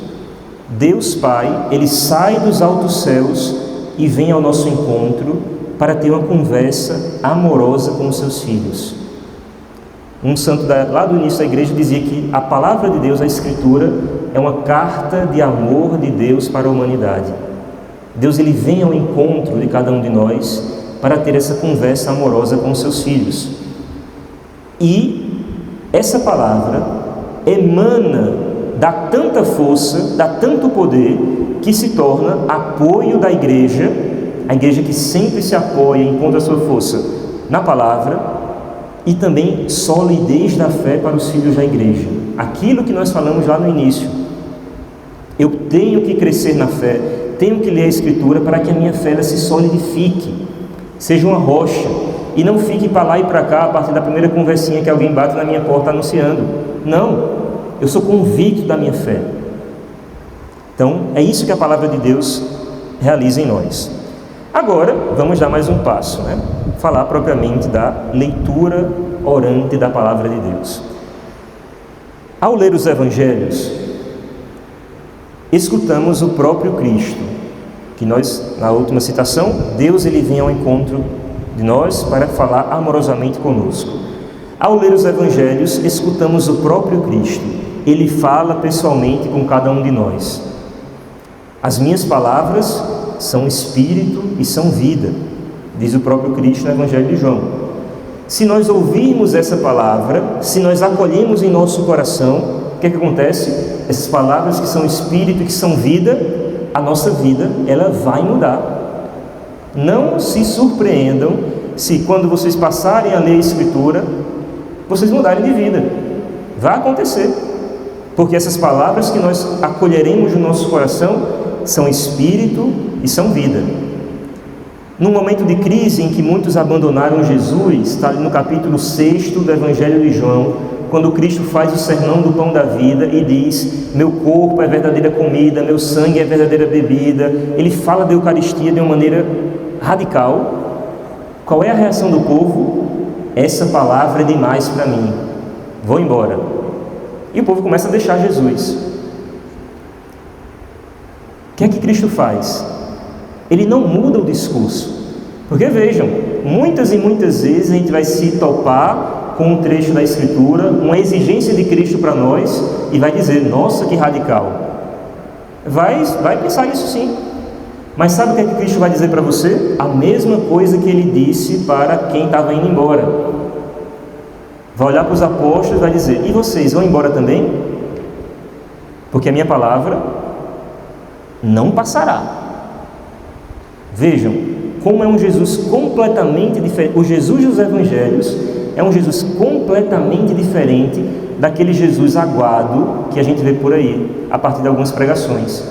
Deus Pai, Ele sai dos altos céus e vem ao nosso encontro para ter uma conversa amorosa com os seus filhos. Um santo lá do início da igreja dizia que a palavra de Deus, a Escritura, é uma carta de amor de Deus para a humanidade. Deus, Ele vem ao encontro de cada um de nós para ter essa conversa amorosa com os seus filhos. E essa palavra emana, dá tanta força, dá tanto poder, que se torna apoio da igreja, a igreja que sempre se apoia e encontra a sua força na palavra, e também solidez da fé para os filhos da igreja. Aquilo que nós falamos lá no início. Eu tenho que crescer na fé, tenho que ler a Escritura para que a minha fé ela se solidifique, seja uma rocha, e não fique para lá e para cá a partir da primeira conversinha que alguém bate na minha porta anunciando. Não, eu sou convicto da minha fé. Então, é isso que a palavra de Deus realiza em nós. Agora, vamos dar mais um passo, falar propriamente da leitura orante da palavra de Deus. Ao ler os evangelhos, escutamos o próprio Cristo, que nós, na última citação, Deus ele vem ao encontro de nós para falar amorosamente conosco. Ao ler os evangelhos, escutamos o próprio Cristo. Ele fala pessoalmente com cada um de nós. As minhas palavras são espírito e são vida, diz o próprio Cristo no Evangelho de João. Se nós ouvirmos essa palavra, se nós acolhemos em nosso coração, o que é que acontece? Essas palavras que são espírito e que são vida, a nossa vida, ela vai mudar. Não se surpreendam se quando vocês passarem a ler a Escritura, vocês mudarem de vida. Vai acontecer. Porque essas palavras que nós acolheremos no nosso coração são espírito e são vida. Num momento de crise em que muitos abandonaram Jesus, está ali no capítulo 6 do Evangelho de João, quando Cristo faz o sermão do pão da vida e diz: meu corpo é verdadeira comida, meu sangue é verdadeira bebida. Ele fala da Eucaristia de uma maneira radical. Qual é a reação do povo? Essa palavra é demais para mim, vou embora. E o povo começa a deixar Jesus. O que é que Cristo faz? Ele não muda o discurso. Porque vejam, muitas e muitas vezes a gente vai se topar com um trecho da Escritura, uma exigência de Cristo para nós, e vai dizer: nossa, que radical. Vai pensar isso sim. Mas sabe o que é que Cristo vai dizer para você? A mesma coisa que Ele disse para quem estava indo embora. Vai olhar para os apóstolos e vai dizer: e vocês vão embora também? Porque a minha palavra não passará. Vejam como é um Jesus completamente diferente. O Jesus dos Evangelhos é um Jesus completamente diferente daquele Jesus aguado que a gente vê por aí, a partir de algumas pregações.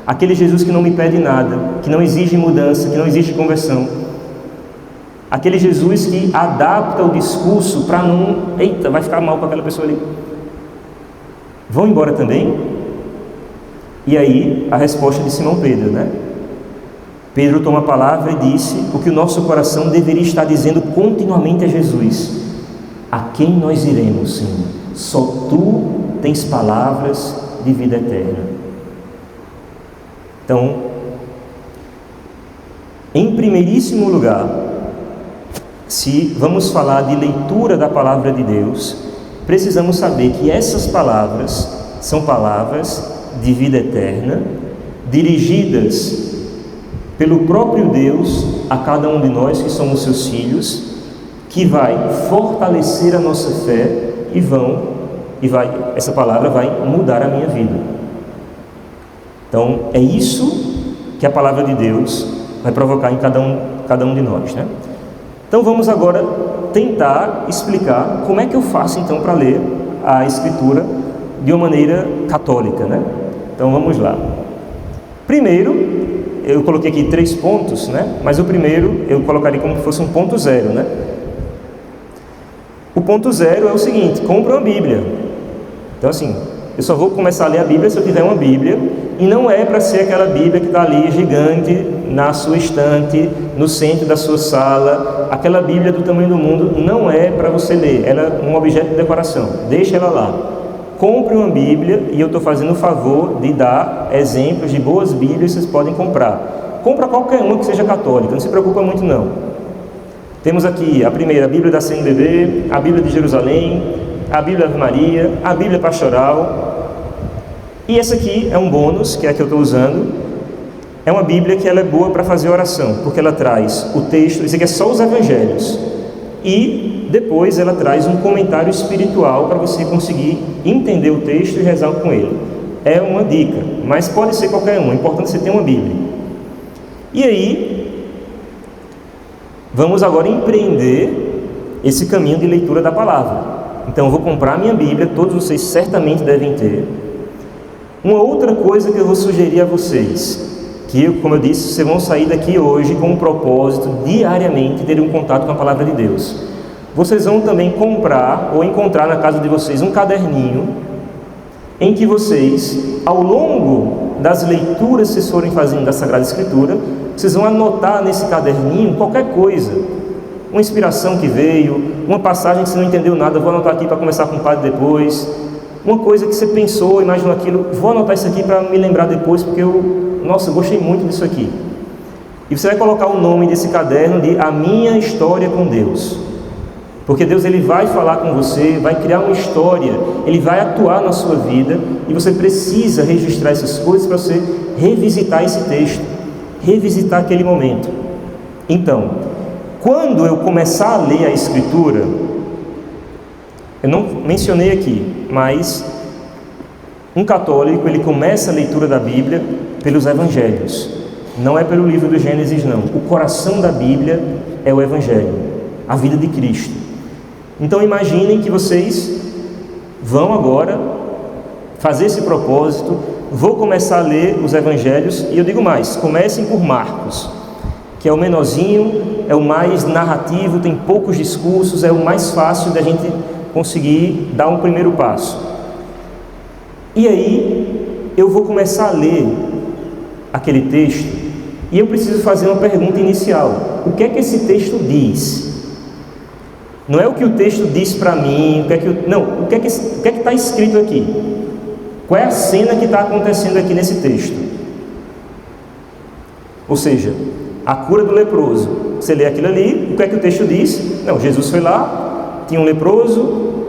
Aquele Jesus que não me pede nada, que não exige mudança, que não exige conversão. Aquele Jesus que adapta o discurso para não... Eita, vai ficar mal com aquela pessoa ali. Vão embora também? E aí, a resposta de Simão Pedro, Pedro toma a palavra e disse o que o nosso coração deveria estar dizendo continuamente a Jesus: a quem nós iremos, Senhor? Só Tu tens palavras de vida eterna. Então, em primeiríssimo lugar, se vamos falar de leitura da palavra de Deus, precisamos saber que essas palavras são palavras de vida eterna, dirigidas pelo próprio Deus a cada um de nós que somos seus filhos, que vai fortalecer a nossa fé essa palavra vai mudar a minha vida. Então, é isso que a palavra de Deus vai provocar em cada um de nós, né? Então, vamos agora tentar explicar como é que eu faço, então, para ler a Escritura de uma maneira católica, né? Então, vamos lá. Primeiro, eu coloquei aqui 3 pontos, né? Mas o primeiro eu colocaria como se fosse um ponto zero, né? O ponto zero é o seguinte: compra uma Bíblia. Então, assim, eu só vou começar a ler a Bíblia se eu tiver uma Bíblia, e não é para ser aquela Bíblia que está ali gigante na sua estante, no centro da sua sala. Aquela Bíblia do tamanho do mundo não é para você ler, ela é um objeto de decoração, deixa ela lá. Compre uma Bíblia, e eu estou fazendo o favor de dar exemplos de boas Bíblias que vocês podem comprar. Compra qualquer uma que seja católica, não se preocupa muito não. Temos aqui a primeira, a Bíblia da CNBB, a Bíblia de Jerusalém, a Bíblia Ave Maria, a Bíblia Pastoral. E essa aqui é um bônus, que é a que eu estou usando. É uma Bíblia que ela é boa para fazer oração, porque ela traz o texto, isso aqui é só os evangelhos, e depois ela traz um comentário espiritual para você conseguir entender o texto e rezar com ele. É uma dica, mas pode ser qualquer uma, o importante é você ter uma Bíblia. E aí, vamos agora empreender esse caminho de leitura da palavra. Então eu vou comprar a minha Bíblia, todos vocês certamente devem ter. Uma outra coisa que eu vou sugerir a vocês, que, como eu disse, vocês vão sair daqui hoje com o propósito diariamente de ter um contato com a palavra de Deus. Vocês vão também comprar ou encontrar na casa de vocês um caderninho em que vocês, ao longo das leituras que vocês forem fazendo da Sagrada Escritura, vocês vão anotar nesse caderninho qualquer coisa, uma inspiração que veio, uma passagem que você não entendeu nada, vou anotar aqui para conversar com o padre depois, uma coisa que você pensou, imaginou aquilo, vou anotar isso aqui para me lembrar depois, porque eu gostei muito disso aqui. E você vai colocar o nome desse caderno de A Minha História com Deus. Porque Deus ele vai falar com você, vai criar uma história, Ele vai atuar na sua vida, e você precisa registrar essas coisas para você revisitar esse texto, revisitar aquele momento. Então, quando eu começar a ler a Escritura, eu não mencionei aqui, mas um católico ele começa a leitura da Bíblia pelos Evangelhos, não é pelo livro do Gênesis não. O coração da Bíblia é o Evangelho, a vida de Cristo. Então imaginem que vocês vão agora fazer esse propósito, vou começar a ler os Evangelhos, e eu digo mais, comecem por Marcos, que é o menorzinho, é o mais narrativo, tem poucos discursos, é o mais fácil da gente conseguir dar um primeiro passo. E aí eu vou começar a ler aquele texto, e eu preciso fazer uma pergunta inicial: o que é que esse texto diz? Não é o que o texto diz para mim, o que é que está escrito aqui? Qual é a cena que está acontecendo aqui nesse texto? Ou seja, a cura do leproso. Você lê aquilo ali, o que é que o texto diz? Não, Jesus foi lá, tinha um leproso,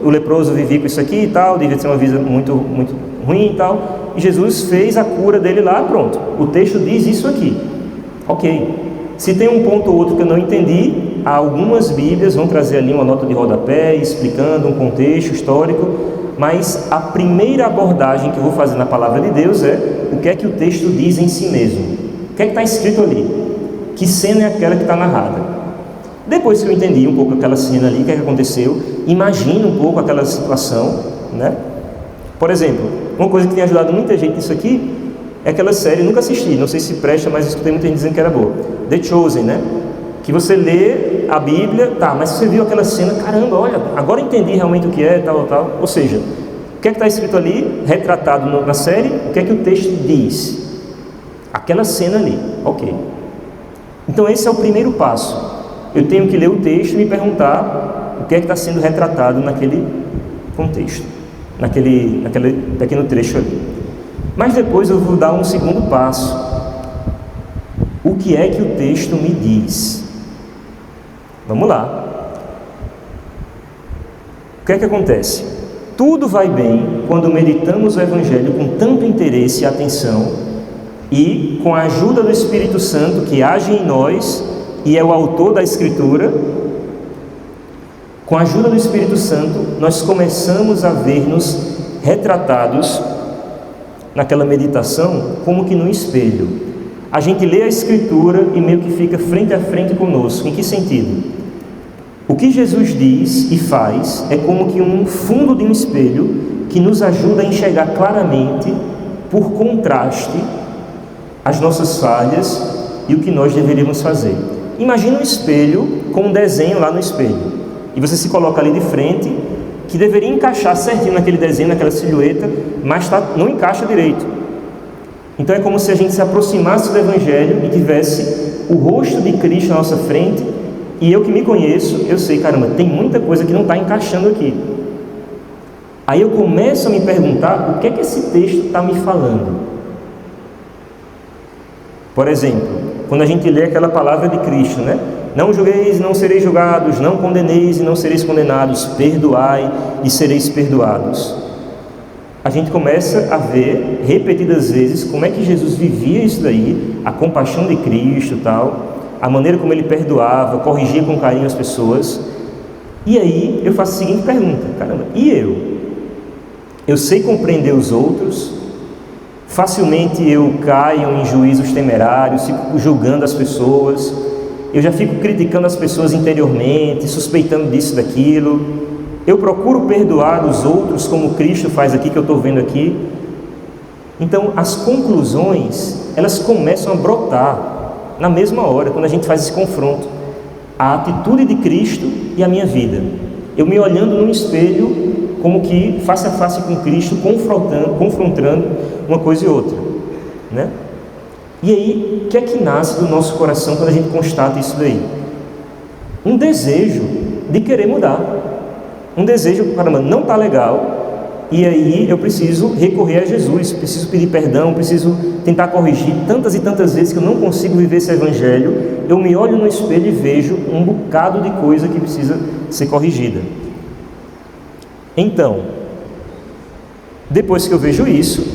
o leproso vivia com isso aqui e tal, devia ter uma vida muito, muito ruim e tal, e Jesus fez a cura dele lá, pronto. O texto diz isso aqui. Ok. Se tem um ponto ou outro que eu não entendi, algumas Bíblias vão trazer ali uma nota de rodapé, explicando um contexto histórico, mas a primeira abordagem que eu vou fazer na palavra de Deus é o que é que o texto diz em si mesmo. O que é que está escrito ali? Que cena é aquela que está narrada? Depois que eu entendi um pouco aquela cena ali, o que é que aconteceu, imagina um pouco aquela situação, né? Por exemplo, uma coisa que tem ajudado muita gente nisso aqui é aquela série, nunca assisti, não sei se presta, mas escutei muita gente dizendo que era boa, The Chosen, né? Que você lê a Bíblia, tá, mas você viu aquela cena, caramba, olha, agora entendi realmente o que é, tal. Ou seja, o que é que está escrito ali, retratado na série, o que é que o texto diz? Aquela cena ali, ok. Então esse é o primeiro passo. Eu tenho que ler o texto e me perguntar o que é que está sendo retratado naquele contexto, naquele pequeno trecho ali. Mas depois eu vou dar um segundo passo. O que é que o texto me diz? Vamos lá. O que é que acontece? Tudo vai bem quando meditamos o Evangelho com tanto interesse e atenção, e com a ajuda do Espírito Santo que age em nós e é o autor da Escritura, Com a ajuda do Espírito Santo, nós começamos a ver-nos retratados naquela meditação como que num espelho. A gente lê a Escritura e meio que fica frente a frente conosco. Em que sentido? O que Jesus diz e faz é como que um fundo de um espelho que nos ajuda a enxergar claramente, por contraste, as nossas falhas e o que nós deveríamos fazer. Imagina um espelho com um desenho lá no espelho, e você se coloca ali de frente, que deveria encaixar certinho naquele desenho, naquela silhueta, mas não encaixa direito. Então é como se a gente se aproximasse do Evangelho e tivesse o rosto de Cristo na nossa frente, e eu que me conheço, eu sei, caramba, tem muita coisa que não está encaixando aqui. Aí eu começo a me perguntar o que é que esse texto está me falando. Por exemplo, quando a gente lê aquela palavra de Cristo, né? Não julgueis, não sereis julgados, não condeneis e não sereis condenados, perdoai e sereis perdoados. A gente começa a ver repetidas vezes como é que Jesus vivia isso daí, a compaixão de Cristo, tal, a maneira como ele perdoava, corrigia com carinho as pessoas. E aí eu faço a seguinte pergunta: caramba, e eu? Eu sei compreender os outros, facilmente eu caio em juízos temerários, fico julgando as pessoas, eu já fico criticando as pessoas interiormente, suspeitando disso, daquilo. Eu procuro perdoar os outros como Cristo faz aqui, que eu estou vendo aqui. Então as conclusões, elas começam a brotar na mesma hora, quando a gente faz esse confronto. A atitude de Cristo e a minha vida. Eu me olhando no espelho, como que face a face com Cristo, confrontando uma coisa e outra, né? E aí, o que é que nasce do nosso coração quando a gente constata isso daí? Um desejo de querer mudar, um desejo, caramba, não está legal, e aí eu preciso recorrer a Jesus, preciso pedir perdão, preciso tentar corrigir. Tantas e tantas vezes que eu não consigo viver esse Evangelho, eu me olho no espelho e vejo um bocado de coisa que precisa ser corrigida. Então, depois que eu vejo isso,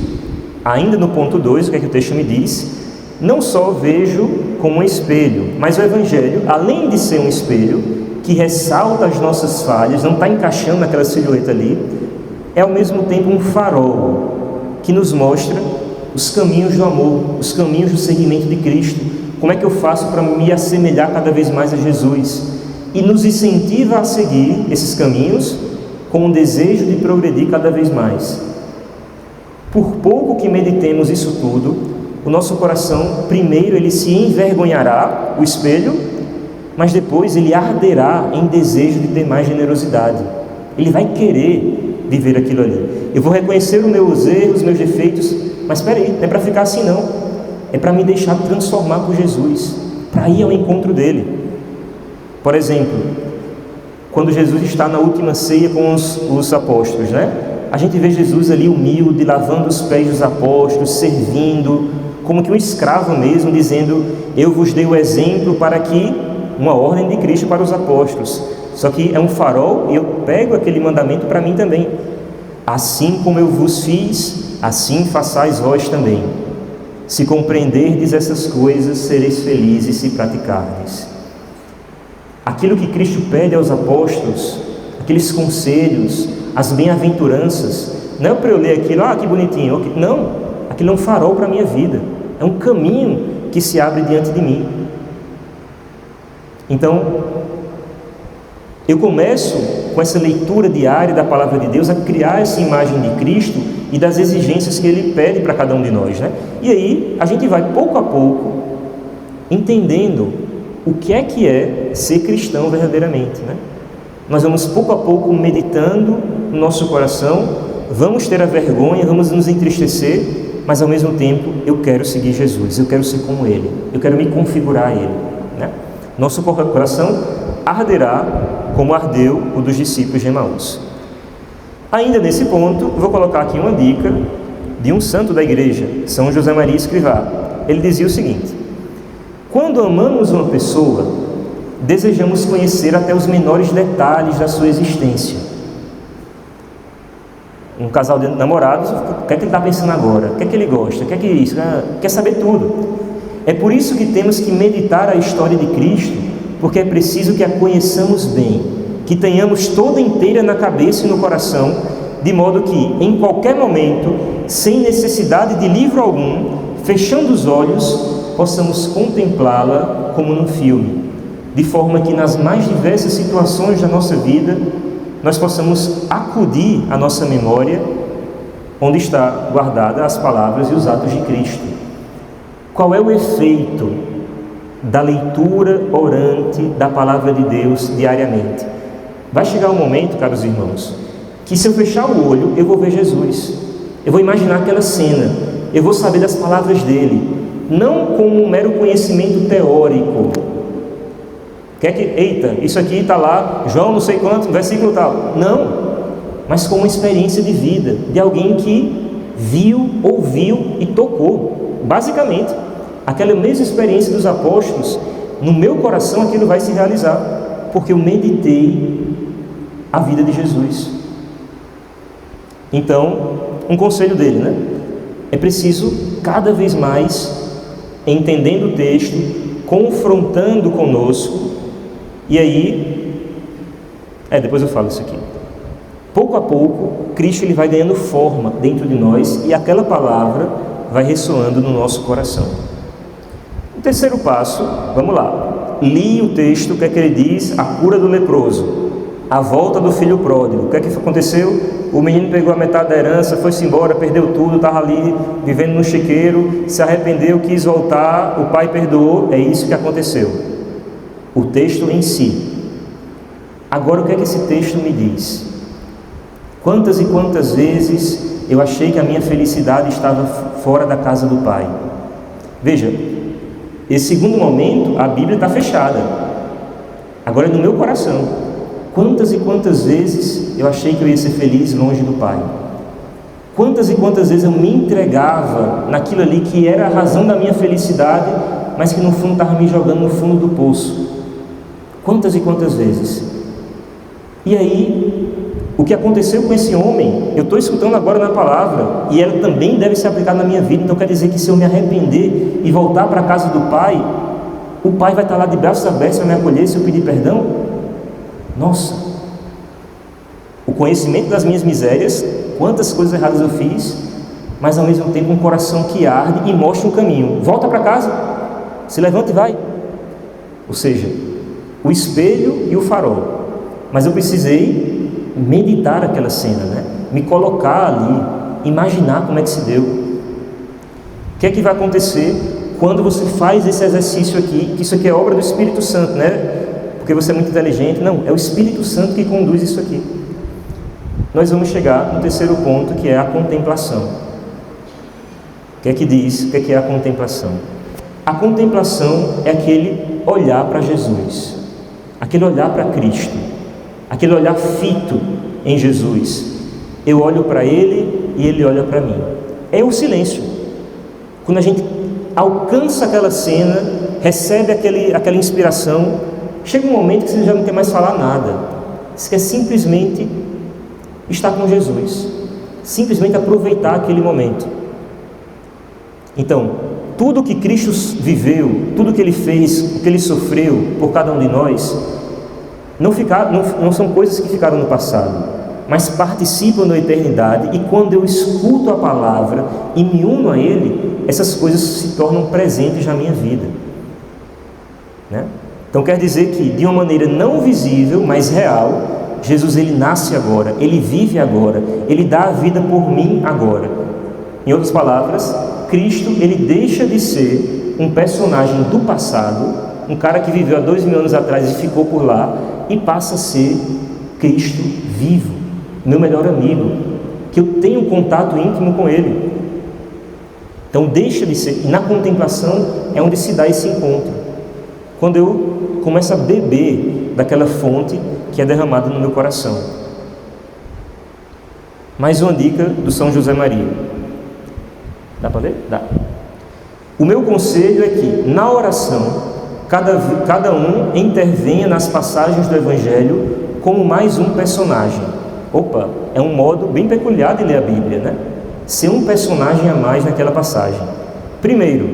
ainda no ponto 2, o que é que o texto me diz? Não só vejo como um espelho, mas o Evangelho, além de ser um espelho, que ressalta as nossas falhas, não está encaixando naquela silhueta ali, é ao mesmo tempo um farol, que nos mostra os caminhos do amor, os caminhos do seguimento de Cristo. Como é que eu faço para me assemelhar cada vez mais a Jesus? E nos incentiva a seguir esses caminhos, com o desejo de progredir cada vez mais. Por pouco que meditemos isso tudo, o nosso coração, primeiro, ele se envergonhará, o espelho, mas depois ele arderá em desejo de ter mais generosidade. Ele vai querer viver aquilo ali. Eu vou reconhecer os meus erros, os meus defeitos, mas espera aí, não é para ficar assim não. É para me deixar transformar por Jesus, para ir ao encontro dele. Por exemplo, quando Jesus está na última ceia com os apóstolos, né? A gente vê Jesus ali humilde, lavando os pés dos apóstolos, servindo, como que um escravo mesmo, dizendo: eu vos dei o exemplo para que, uma ordem de Cristo para os apóstolos. Só que é um farol e eu pego aquele mandamento para mim também. Assim como eu vos fiz, assim façais vós também. Se compreenderdes essas coisas, sereis felizes se praticardes. Aquilo que Cristo pede aos apóstolos, aqueles conselhos, as bem-aventuranças, não é para eu ler aquilo, que bonitinho, não, aquilo é um farol para a minha vida, é um caminho que se abre diante de mim. Então, eu começo com essa leitura diária da Palavra de Deus a criar essa imagem de Cristo e das exigências que Ele pede para cada um de nós, né? E aí, a gente vai pouco a pouco entendendo o que é ser cristão verdadeiramente, né? Nós vamos pouco a pouco meditando no nosso coração, vamos ter a vergonha, vamos nos entristecer, mas ao mesmo tempo eu quero seguir Jesus, eu quero ser como Ele, eu quero me configurar a Ele, né? Nosso coração arderá como ardeu o dos discípulos de Emaús. Ainda nesse ponto, vou colocar aqui uma dica de um santo da igreja, São José Maria Escrivá. Ele dizia o seguinte: quando amamos uma pessoa, desejamos conhecer até os menores detalhes da sua existência. Um casal de namorados, o que é que ele está pensando agora? O que é que ele gosta? O que é que isso? Quer saber tudo. É por isso que temos que meditar a história de Cristo, porque é preciso que a conheçamos bem. que tenhamos toda inteira na cabeça e no coração, de modo que, em qualquer momento, sem necessidade de livro algum, fechando os olhos, possamos contemplá-la como num filme, de forma que nas mais diversas situações da nossa vida, nós possamos acudir à nossa memória, onde está guardada as palavras e os atos de Cristo. Qual é o efeito da leitura orante da palavra de Deus diariamente? Vai chegar um momento, caros irmãos, que se eu fechar o olho, eu vou ver Jesus. Eu vou imaginar aquela cena, eu vou saber das palavras dele, não como um mero conhecimento teórico. Eita, isso aqui está lá, João não sei quanto, versículo tal. Não, mas como uma experiência de vida, de alguém que viu, ouviu e tocou. Basicamente, aquela mesma experiência dos apóstolos, no meu coração aquilo vai se realizar, porque eu meditei a vida de Jesus. Então, um conselho dele, né? É preciso cada vez mais, entendendo o texto, confrontando conosco, e aí, depois eu falo isso aqui. Pouco a pouco, Cristo ele vai ganhando forma dentro de nós e aquela palavra vai ressoando no nosso coração. O terceiro passo, vamos lá. Li o texto, o que é que ele diz? A cura do leproso, a volta do filho pródigo. O que é que aconteceu? O menino pegou a metade da herança, foi-se embora, perdeu tudo, estava ali vivendo no chiqueiro, se arrependeu, quis voltar, o pai perdoou. É isso que aconteceu. O texto em si. Agora, o que é que esse texto me diz? Quantas e quantas vezes eu achei que a minha felicidade estava fora da casa do Pai? Veja, esse segundo momento, a Bíblia está fechada. Agora é no meu coração. Quantas e quantas vezes eu achei que eu ia ser feliz longe do Pai? Quantas e quantas vezes eu me entregava naquilo ali que era a razão da minha felicidade, mas que no fundo estava me jogando no fundo do poço? Quantas e quantas vezes? E aí, o que aconteceu com esse homem, eu estou escutando agora na palavra, e ela também deve ser aplicada na minha vida. Então quer dizer que se eu me arrepender e voltar para a casa do Pai, o Pai vai estar lá de braços abertos para me acolher se eu pedir perdão? Nossa! O conhecimento das minhas misérias, quantas coisas erradas eu fiz, mas ao mesmo tempo um coração que arde e mostra um caminho. Volta para casa, se levanta e vai. Ou seja, o espelho e o farol. Mas eu precisei meditar aquela cena, né? Me colocar ali, imaginar como é que se deu. O que é que vai acontecer quando você faz esse exercício aqui? Que isso aqui é obra do Espírito Santo, né? Porque você é muito inteligente. Não, é o Espírito Santo que conduz isso aqui. Nós vamos chegar no terceiro ponto, que é a contemplação. O que é que diz? O que é a contemplação? A contemplação é aquele olhar para Jesus, aquele olhar para Cristo, aquele olhar fito em Jesus. Eu olho para Ele e Ele olha para mim. É o silêncio. Quando a gente alcança aquela cena, recebe aquela inspiração, chega um momento que você já não quer mais falar nada. Você quer simplesmente estar com Jesus, simplesmente aproveitar aquele momento. Então, tudo que Cristo viveu, tudo que Ele fez, o que Ele sofreu por cada um de nós, não são coisas que ficaram no passado, mas participam da eternidade. E quando eu escuto a palavra e me uno a Ele, essas coisas se tornam presentes na minha vida, né? Então quer dizer que de uma maneira não visível, mas real, Jesus ele nasce agora, Ele vive agora, Ele dá a vida por mim agora. Em outras palavras, Cristo ele deixa de ser um personagem do passado, um cara que viveu há 2000 anos atrás e ficou por lá, e passa a ser Cristo vivo, meu melhor amigo, que eu tenho um contato íntimo com Ele. Então deixa de ser, e na contemplação é onde se dá esse encontro, quando eu começo a beber daquela fonte que é derramada no meu coração. Mais uma dica do São José Maria. Dá para ler? Dá. O meu conselho é que, na oração, cada um intervenha nas passagens do Evangelho como mais um personagem. Opa, é um modo bem peculiar de ler a Bíblia, né? Ser um personagem a mais naquela passagem. Primeiro,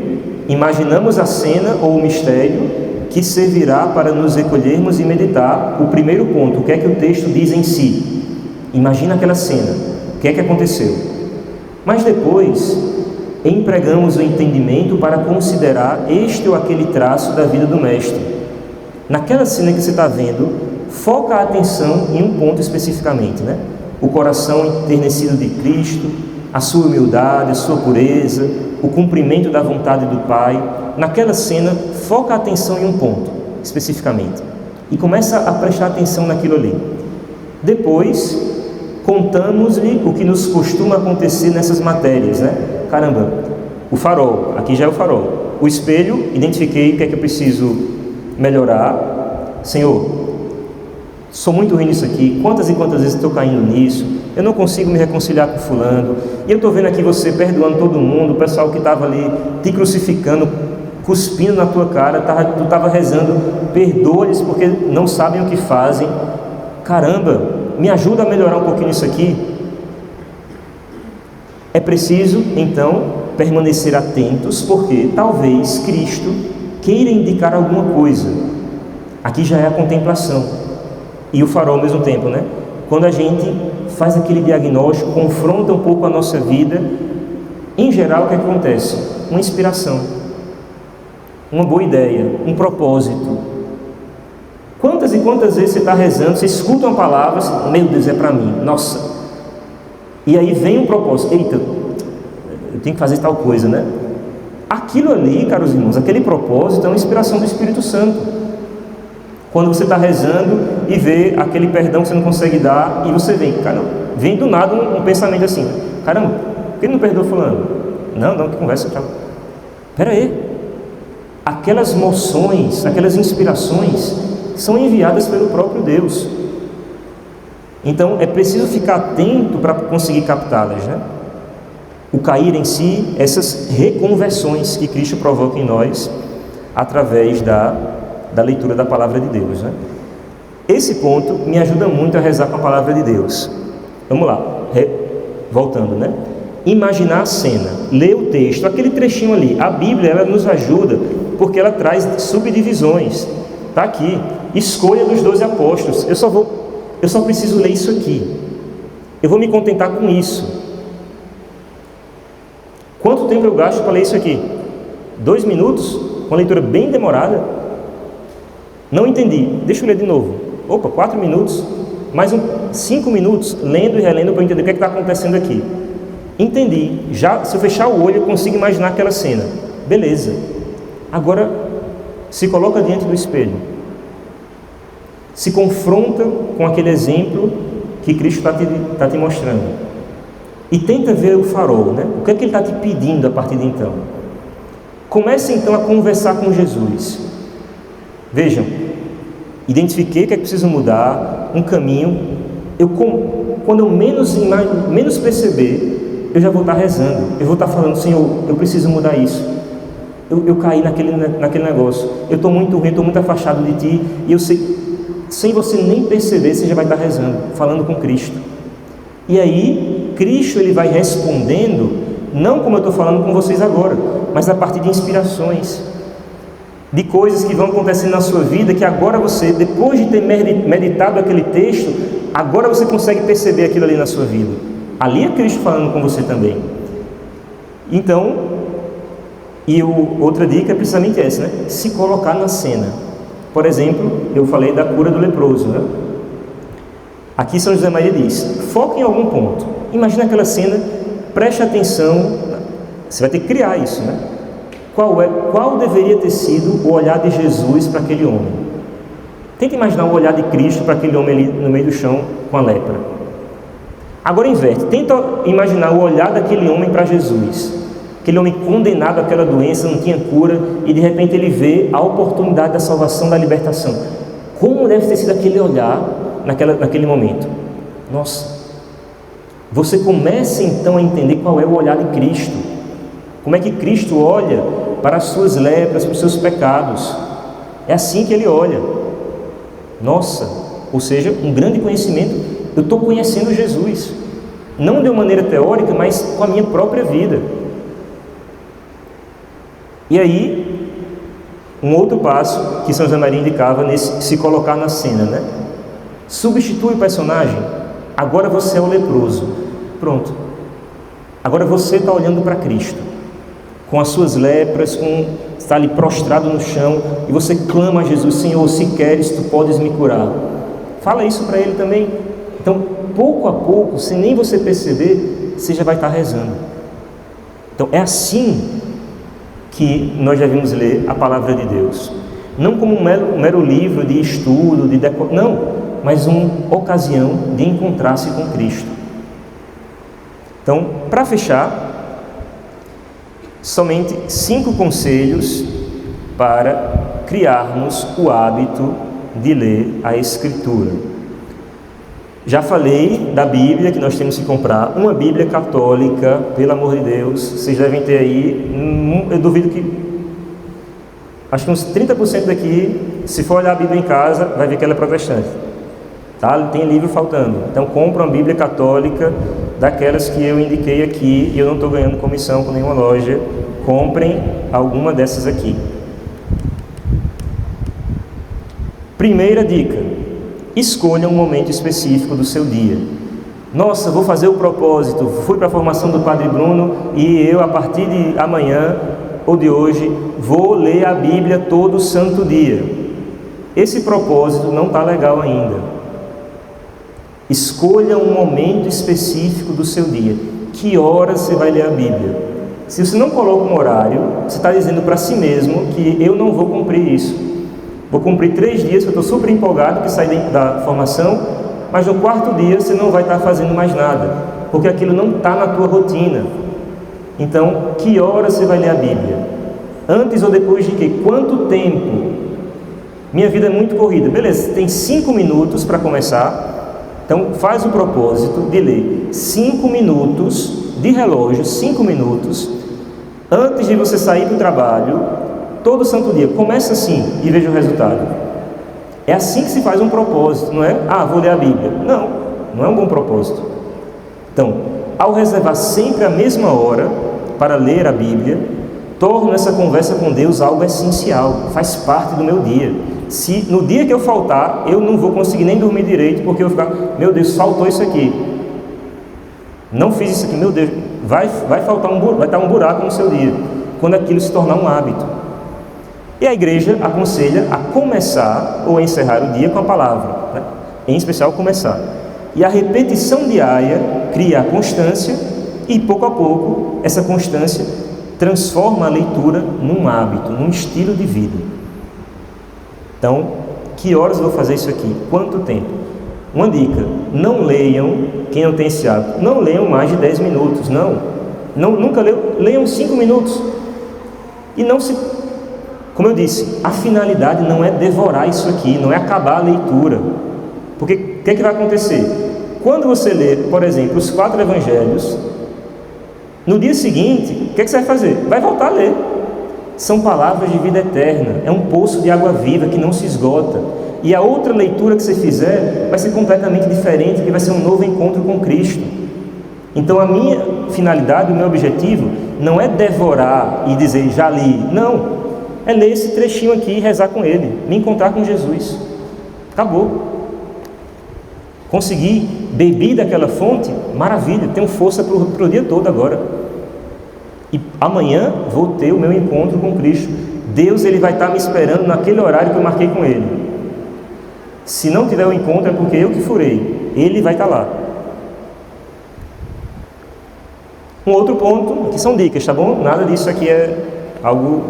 imaginamos a cena ou o mistério que servirá para nos recolhermos e meditar o primeiro ponto, o que é que o texto diz em si. Imagina aquela cena, o que é que aconteceu. Mas depois, empregamos o entendimento para considerar este ou aquele traço da vida do Mestre. Naquela cena que você está vendo, foca a atenção em um ponto especificamente, né? O coração enternecido de Cristo, a sua humildade, a sua pureza, o cumprimento da vontade do Pai. Naquela cena, foca a atenção em um ponto, especificamente, e começa a prestar atenção naquilo ali. Depois, contamos-lhe o que nos costuma acontecer nessas matérias, né? Caramba, o farol, aqui já é o farol. O espelho, identifiquei o que é que eu preciso melhorar. Senhor, sou muito ruim nisso aqui, quantas e quantas vezes estou caindo nisso, eu não consigo me reconciliar com fulano, e eu estou vendo aqui você perdoando todo mundo, o pessoal que estava ali te crucificando, cuspindo na tua cara, tu estava rezando, perdoa-lhes porque não sabem o que fazem. Caramba, me ajuda a melhorar um pouquinho isso aqui. É preciso, então, permanecer atentos, porque talvez Cristo queira indicar alguma coisa. Aqui já é a contemplação e o farol ao mesmo tempo, né? Quando a gente faz aquele diagnóstico, confronta um pouco a nossa vida, em geral, o que acontece? Uma inspiração, uma boa ideia, um propósito. Quantas e quantas vezes você está rezando, você escuta uma palavra, você, meu Deus, é para mim, nossa. E aí vem um propósito, eita, eu tenho que fazer tal coisa, né? Aquilo ali, caros irmãos, aquele propósito é uma inspiração do Espírito Santo. Quando você está rezando e vê aquele perdão que você não consegue dar, e você vem, caramba, vem do nada um pensamento assim, caramba, por que ele não perdoou fulano? Não, que conversa, tchau. Espera aí, aquelas moções, aquelas inspirações são enviadas pelo próprio Deus. Então é preciso ficar atento para conseguir captá-las, né? O cair em si, essas reconversões que Cristo provoca em nós através da leitura da palavra de Deus, né? Esse ponto me ajuda muito a rezar com a palavra de Deus. Vamos lá, voltando, né? Imaginar a cena, ler o texto, aquele trechinho ali. A Bíblia, ela nos ajuda porque ela traz subdivisões. Está aqui, escolha dos 12 apóstolos. Eu só preciso ler isso aqui. Eu vou me contentar com isso. Quanto tempo eu gasto para ler isso aqui? 2 minutos? Uma leitura bem demorada? Não entendi. Deixa eu ler de novo. Opa, 4 minutos. Mais 5 minutos lendo e relendo para eu entender o que está acontecendo aqui. Entendi. Já, se eu fechar o olho, eu consigo imaginar aquela cena. Beleza. Agora, se coloca diante do espelho. Se confronta com aquele exemplo que Cristo está te mostrando. E tenta ver o farol, né? O que é que ele está te pedindo a partir de então? Comece então a conversar com Jesus. Vejam, identifiquei o que é que preciso mudar, um caminho. Quando eu menos perceber, eu já vou estar rezando. Eu vou estar falando, Senhor, eu preciso mudar isso. Eu caí naquele negócio. Eu estou muito ruim, estou muito afastado de Ti. E eu sei, sem você nem perceber, você já vai estar rezando, falando com Cristo. E aí, Cristo ele vai respondendo, não como eu estou falando com vocês agora, mas a partir de inspirações, de coisas que vão acontecendo na sua vida, que agora você, depois de ter meditado aquele texto, agora você consegue perceber aquilo ali na sua vida. Ali é Cristo falando com você também. Então, outra dica é precisamente essa, né? Se colocar na cena. Por exemplo, eu falei da cura do leproso, né? Aqui São José Maria diz, foca em algum ponto. Imagina aquela cena, preste atenção, você vai ter que criar isso, né? Qual deveria ter sido o olhar de Jesus para aquele homem? Tenta imaginar o olhar de Cristo para aquele homem ali no meio do chão com a lepra. Agora inverte, tenta imaginar o olhar daquele homem para Jesus. Aquele homem condenado àquela doença, não tinha cura, e de repente ele vê a oportunidade da salvação, da libertação. Como deve ter sido aquele olhar naquele momento? Nossa! Você começa então a entender qual é o olhar de Cristo. Como é que Cristo olha para as suas lepras, para os seus pecados. É assim que Ele olha. Nossa! Ou seja, um grande conhecimento. Eu estou conhecendo Jesus. Não de uma maneira teórica, mas com a minha própria vida. E aí, Um outro passo que São José Maria indicava nesse se colocar na cena, né? Substitui o personagem. Agora você é o leproso. Pronto. Agora você está olhando para Cristo, com as suas lepras, está ali prostrado no chão, e você clama a Jesus: Senhor, se queres, tu podes me curar. Fala isso para ele também. Então, pouco a pouco, sem nem você perceber, você já vai estar rezando. Então, é assim que nós devemos ler a palavra de Deus. Não como um mero livro de estudo, de decoração, não, mas uma ocasião de encontrar-se com Cristo. Então, para fechar, somente 5 conselhos para criarmos o hábito de ler a Escritura. Já falei da Bíblia, que nós temos que comprar uma Bíblia católica, pelo amor de Deus. Vocês devem ter aí, eu duvido que, acho que uns 30% daqui, se for olhar a Bíblia em casa, vai ver que ela é protestante. Tá? Tem livro faltando. Então compra uma Bíblia católica, daquelas que eu indiquei aqui, e eu não estou ganhando comissão com nenhuma loja. Comprem alguma dessas aqui. Primeira dica: escolha um momento específico do seu dia. Nossa, vou fazer o propósito, fui para a formação do Padre Bruno e eu, a partir de amanhã ou de hoje, vou ler a Bíblia todo santo dia. Esse propósito não está legal ainda. Escolha um momento específico do seu dia. Que horas você vai ler a Bíblia? Se você não coloca um horário, você está dizendo para si mesmo que eu não vou cumprir isso. Vou cumprir 3 dias, que eu estou super empolgado que saí da formação, mas no 4º dia você não vai estar fazendo mais nada, porque aquilo não está na tua rotina. Então, que horas você vai ler a Bíblia? Antes ou depois de quê? Quanto tempo? Minha vida é muito corrida. Beleza, tem 5 minutos para começar. Então, faz o propósito de ler 5 minutos de relógio, 5 minutos, antes de você sair do trabalho, todo santo dia. Começa assim e veja o resultado. É assim que se faz um propósito, não é? Vou ler a Bíblia. Não, não é um bom propósito. Então, ao reservar sempre a mesma hora para ler a Bíblia, torno essa conversa com Deus algo essencial, faz parte do meu dia. Se no dia que eu faltar, eu não vou conseguir nem dormir direito, porque eu vou ficar, meu Deus, faltou isso aqui. Não fiz isso aqui, meu Deus, vai estar um buraco no seu dia, quando aquilo se tornar um hábito. E a igreja aconselha a começar ou encerrar o dia com a palavra, né? Em especial começar. E a repetição diária cria a constância e, pouco a pouco, essa constância transforma a leitura num hábito, num estilo de vida. Então, que horas eu vou fazer isso aqui? Quanto tempo? Uma dica: não leiam, quem não tem esse hábito, não leiam mais de 10 minutos, nunca leiam 5 minutos. E não se... Como eu disse, a finalidade não é devorar isso aqui, não é acabar a leitura. Porque o que vai acontecer? Quando você lê, por exemplo, os 4 evangelhos, no dia seguinte, o que você vai fazer? Vai voltar a ler. São palavras de vida eterna, é um poço de água viva que não se esgota. E a outra leitura que você fizer vai ser completamente diferente, que vai ser um novo encontro com Cristo. Então a minha finalidade, o meu objetivo, não é devorar e dizer, já li. Não, é ler esse trechinho aqui e rezar com ele, me encontrar com Jesus. Acabou. Consegui beber daquela fonte, maravilha, tenho força para o dia todo agora. E amanhã vou ter o meu encontro com Cristo. Deus, ele vai estar me esperando naquele horário que eu marquei com ele. Se não tiver o encontro é porque eu que furei. Ele vai estar lá. Um outro ponto, aqui são dicas, tá bom? Nada disso aqui é algo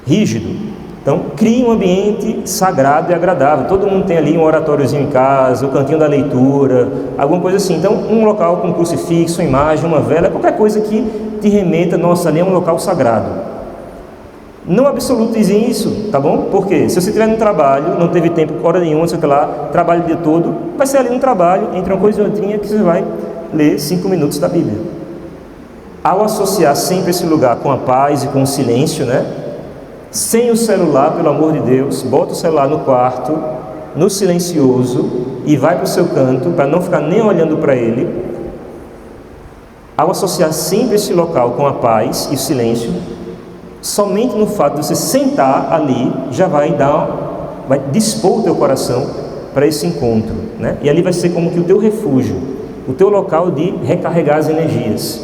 rígido. Então, crie um ambiente sagrado e agradável. Todo mundo tem ali um oratóriozinho em casa, o cantinho da leitura, alguma coisa assim. Então, um local com um crucifixo, uma imagem, uma vela, qualquer coisa que te remeta, nossa, ali é um local sagrado. Não absolutize isso, tá bom? Porque se você estiver no trabalho, não teve tempo, hora nenhuma, sei lá, trabalho o dia todo, vai ser ali no trabalho, entre uma coisa e outra, que você vai ler 5 minutos da Bíblia. Ao associar sempre esse lugar com a paz e com o silêncio, né? Sem o celular, pelo amor de Deus, bota o celular no quarto, no silencioso, e vai para o seu canto, para não ficar nem olhando para ele. Ao associar sempre esse local com a paz e o silêncio, Somente no fato de você sentar ali, já vai dispor o teu coração para esse encontro, né? E ali vai ser como que o teu refúgio, o teu local de recarregar as energias.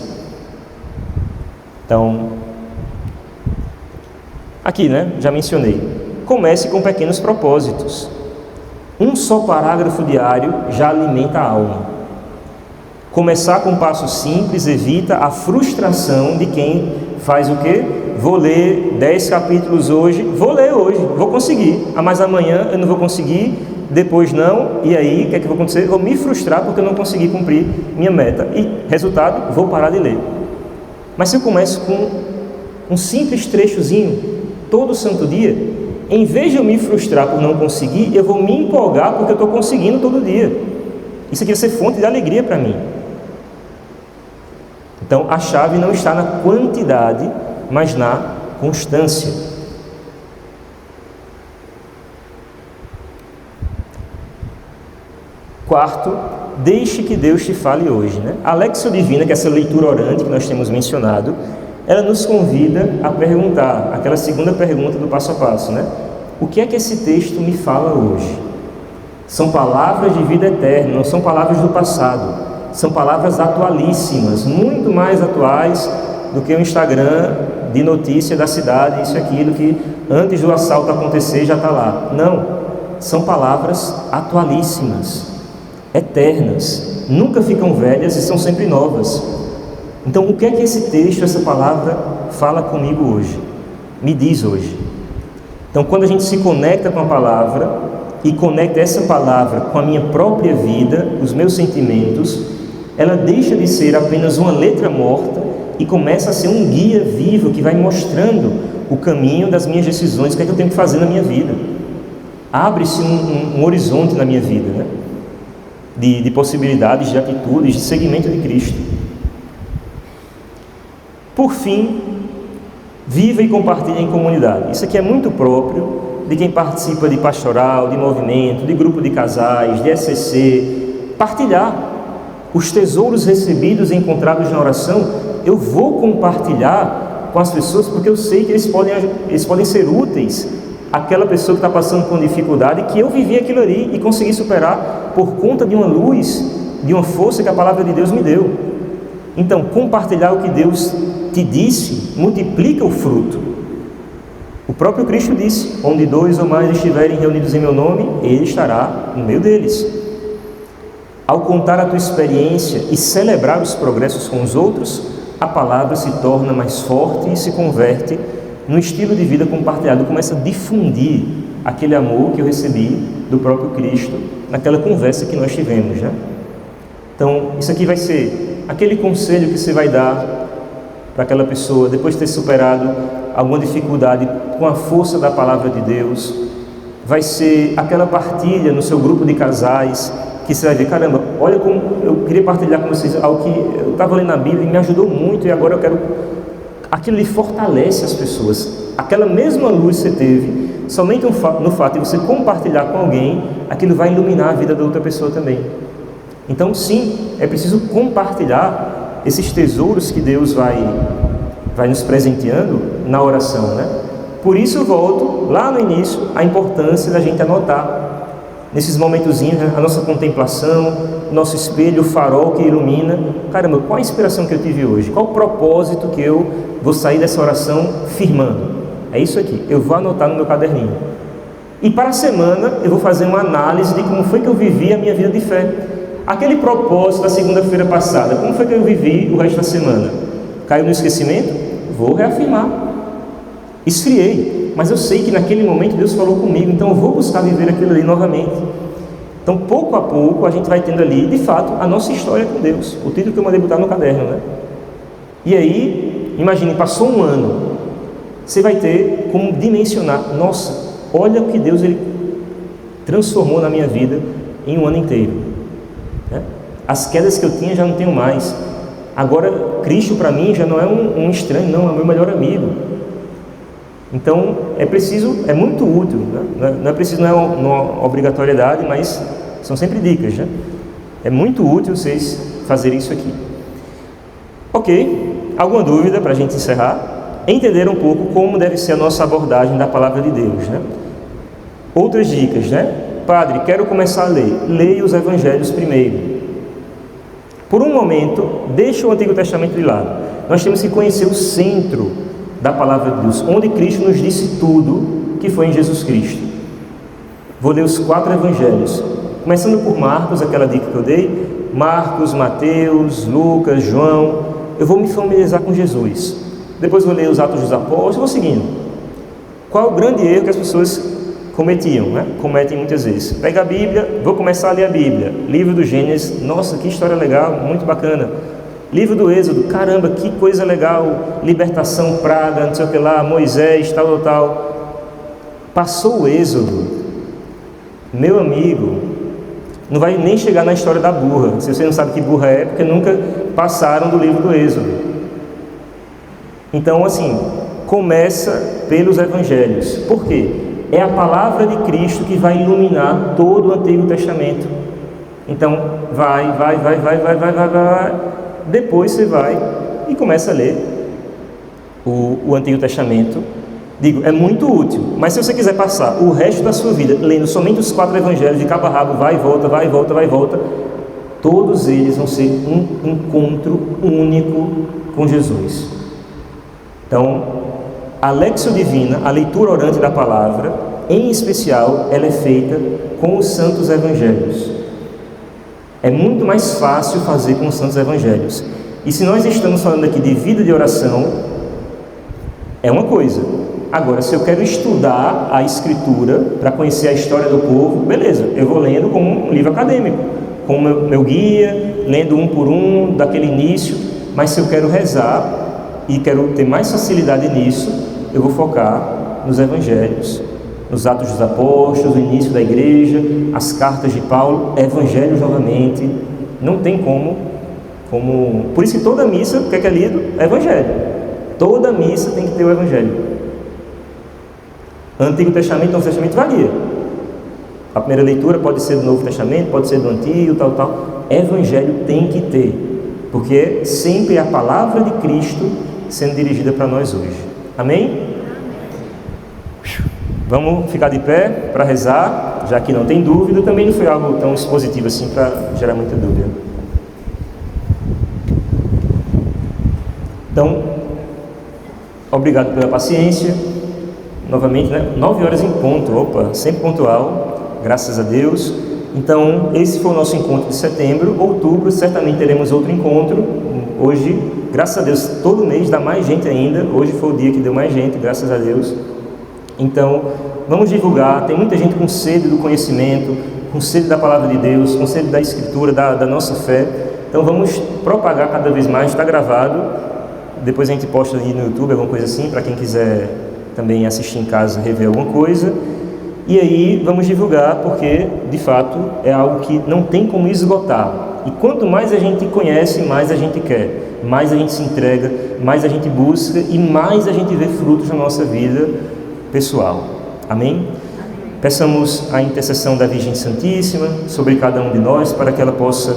Então, aqui, né, já mencionei, comece com pequenos propósitos. Um só parágrafo diário já alimenta a alma. Começar com um passo simples evita a frustração de quem faz o quê? Vou ler 10 capítulos hoje, vou ler hoje, vou conseguir. Mas amanhã eu não vou conseguir, depois não, e aí o que é que vai acontecer? Vou me frustrar porque eu não consegui cumprir minha meta. E, resultado, vou parar de ler. Mas se eu começo com um simples trechozinho, todo santo dia, em vez de eu me frustrar por não conseguir, eu vou me empolgar porque eu estou conseguindo todo dia. Isso aqui vai ser fonte de alegria para mim. Então, a chave não está na quantidade, mas na constância. Quarto, deixe que Deus te fale hoje, né? A Lexio Divina, que é essa leitura orante que nós temos mencionado, ela nos convida a perguntar, aquela segunda pergunta do passo a passo, né? O que é que esse texto me fala hoje? São palavras de vida eterna, não são palavras do passado. São palavras atualíssimas, muito mais atuais do que o Instagram de notícia da cidade, isso e aquilo que antes do assalto acontecer já está lá. Não, são palavras atualíssimas, eternas, nunca ficam velhas e são sempre novas. Então, o que é que esse texto, essa palavra, fala comigo hoje? Me diz hoje. Então, quando a gente se conecta com a palavra e conecta essa palavra com a minha própria vida, os meus sentimentos, ela deixa de ser apenas uma letra morta e começa a ser um guia vivo que vai mostrando o caminho das minhas decisões, o que é que eu tenho que fazer na minha vida. Abre-se um horizonte na minha vida, né? de possibilidades, de atitudes, de seguimento de Cristo. Por fim, viva e compartilhe em comunidade. Isso aqui é muito próprio de quem participa de pastoral, de movimento, de grupo de casais, de ECC. Partilhar os tesouros recebidos e encontrados na oração, eu vou compartilhar com as pessoas, porque eu sei que eles podem ser úteis àquela pessoa que está passando por dificuldade, que eu vivi aquilo ali e consegui superar por conta de uma luz, de uma força que a palavra de Deus me deu. Então, compartilhar o que Deus te disse multiplica o fruto. O próprio Cristo disse: onde 2 ou mais estiverem reunidos em meu nome, Ele estará no meio deles. Ao contar a tua experiência e celebrar os progressos com os outros, a palavra se torna mais forte e se converte no estilo de vida compartilhado. Começa a difundir aquele amor que eu recebi do próprio Cristo naquela conversa que nós tivemos, né? Então, isso aqui vai ser aquele conselho que você vai dar para aquela pessoa depois de ter superado alguma dificuldade com a força da palavra de Deus. Vai ser aquela partilha no seu grupo de casais que você vai ver: caramba, olha como eu queria partilhar com vocês algo que eu estava lendo na Bíblia e me ajudou muito, e agora eu quero... Aquilo lhe fortalece as pessoas. Aquela mesma luz que você teve, somente no fato de você compartilhar com alguém, aquilo vai iluminar a vida da outra pessoa também. Então, sim, é preciso compartilhar esses tesouros que Deus vai nos presenteando na oração, né? Por isso eu volto lá no início a importância da gente anotar nesses momentozinhos, a nossa contemplação, nosso espelho, o farol que ilumina. Caramba, qual a inspiração que eu tive hoje? Qual o propósito que eu vou sair dessa oração firmando? É isso aqui, eu vou anotar no meu caderninho. E para a semana eu vou fazer uma análise de como foi que eu vivi a minha vida de fé. Aquele propósito da segunda-feira passada, como foi que eu vivi o resto da semana? Caiu no esquecimento? Vou reafirmar. Esfriei, mas eu sei que naquele momento Deus falou comigo, então eu vou buscar viver aquilo ali novamente. Então, pouco a pouco, a gente vai tendo ali, de fato, a nossa história com Deus. O título que eu mandei botar no caderno, né? E aí, imagine, passou um ano, você vai ter como dimensionar: nossa, olha o que Deus ele transformou na minha vida em um ano inteiro, né? As quedas que eu tinha já não tenho mais. Agora, Cristo para mim já não é um estranho, não, é o meu melhor amigo. Então, é muito útil, né? Não é preciso, não é uma obrigatoriedade, mas são sempre dicas, né? É muito útil vocês fazerem isso aqui. Ok, alguma dúvida para a gente encerrar? entender um pouco como deve ser a nossa abordagem da palavra de Deus, né? Outras dicas, né? Padre, quero começar a ler. Leia os evangelhos primeiro. Por um momento, deixa o Antigo Testamento de lado. Nós temos que conhecer o centro da palavra de Deus, onde Cristo nos disse tudo, que foi em Jesus Cristo. Vou ler os 4 evangelhos, começando por Marcos, aquela dica que eu dei. Marcos, Mateus, Lucas, João. Eu vou me familiarizar com Jesus. Depois vou ler os Atos dos Apóstolos, vou seguindo. Qual o grande erro que as pessoas cometiam, né? Cometem muitas vezes? Pega a Bíblia, vou começar a ler a Bíblia. Livro do Gênesis, nossa, que história legal, muito bacana. Livro do Êxodo, caramba, que coisa legal. Libertação, praga, não sei o que lá, Moisés, tal, tal. Passou o Êxodo, meu amigo, não vai nem chegar na história da burra. Se você não sabe que burra é, porque nunca passaram do livro do Êxodo. Então, assim, começa pelos evangelhos. Por quê? É a palavra de Cristo que vai iluminar todo o Antigo Testamento. Então, vai. Depois você vai e começa a ler o Antigo Testamento. Digo, é muito útil, mas se você quiser passar o resto da sua vida lendo somente os 4 evangelhos de cabo a rabo, vai e volta, todos eles vão ser um encontro único com Jesus. Então, a Lectio Divina, a leitura orante da palavra, em especial, ela é feita com os santos evangelhos. É muito mais fácil fazer com os santos evangelhos. E se nós estamos falando aqui de vida de oração, é uma coisa. Agora, se eu quero estudar a Escritura para conhecer a história do povo, beleza, eu vou lendo como um livro acadêmico, com o meu guia, lendo um por um, daquele início. Mas se eu quero rezar e quero ter mais facilidade nisso, eu vou focar nos evangelhos, nos Atos dos Apóstolos, o início da igreja, as cartas de Paulo, evangelhos novamente. Não tem como. Por isso que toda missa, o que é lido? É evangelho. Toda missa tem que ter o evangelho. Antigo Testamento, Novo Testamento varia. A primeira leitura pode ser do Novo Testamento, pode ser do Antigo, tal. Evangelho tem que ter, porque sempre é a palavra de Cristo sendo dirigida para nós hoje. Amém? Vamos ficar de pé para rezar, já que não tem dúvida. Também não foi algo tão expositivo assim para gerar muita dúvida. Então, obrigado pela paciência. Novamente, né? 9 horas em ponto, opa, sempre pontual, graças a Deus. Então, esse foi o nosso encontro de setembro. Outubro, certamente teremos outro encontro. Hoje, graças a Deus, todo mês dá mais gente ainda. Hoje foi o dia que deu mais gente, graças a Deus. Então, vamos divulgar. Tem muita gente com sede do conhecimento, com sede da palavra de Deus, com sede da Escritura, da nossa fé. Então, vamos propagar cada vez mais. Está gravado. Depois a gente posta aí no YouTube, alguma coisa assim, para quem quiser também assistir em casa, rever alguma coisa. E aí vamos divulgar, porque de fato é algo que não tem como esgotar. E quanto mais a gente conhece, mais a gente quer, mais a gente se entrega, mais a gente busca e mais a gente vê frutos na nossa vida pessoal. Amém? Peçamos a intercessão da Virgem Santíssima sobre cada um de nós, para que ela possa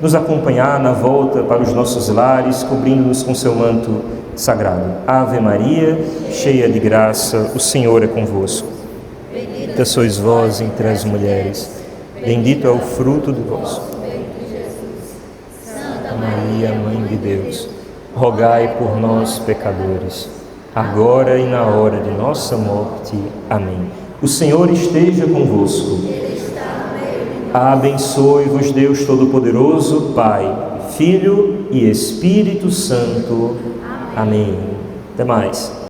nos acompanhar na volta para os nossos lares, cobrindo-nos com seu manto sagrado. Ave Maria, cheia de graça, o Senhor é convosco. Bendita sois vós entre as mulheres, bendito é o fruto do vosso ventre, Jesus. Santa Maria, Mãe de Deus, rogai por nós, pecadores, agora e na hora de nossa morte. Amém. O Senhor esteja convosco. Abençoe-vos Deus Todo-Poderoso, Pai, Filho e Espírito Santo. Amém. Até mais.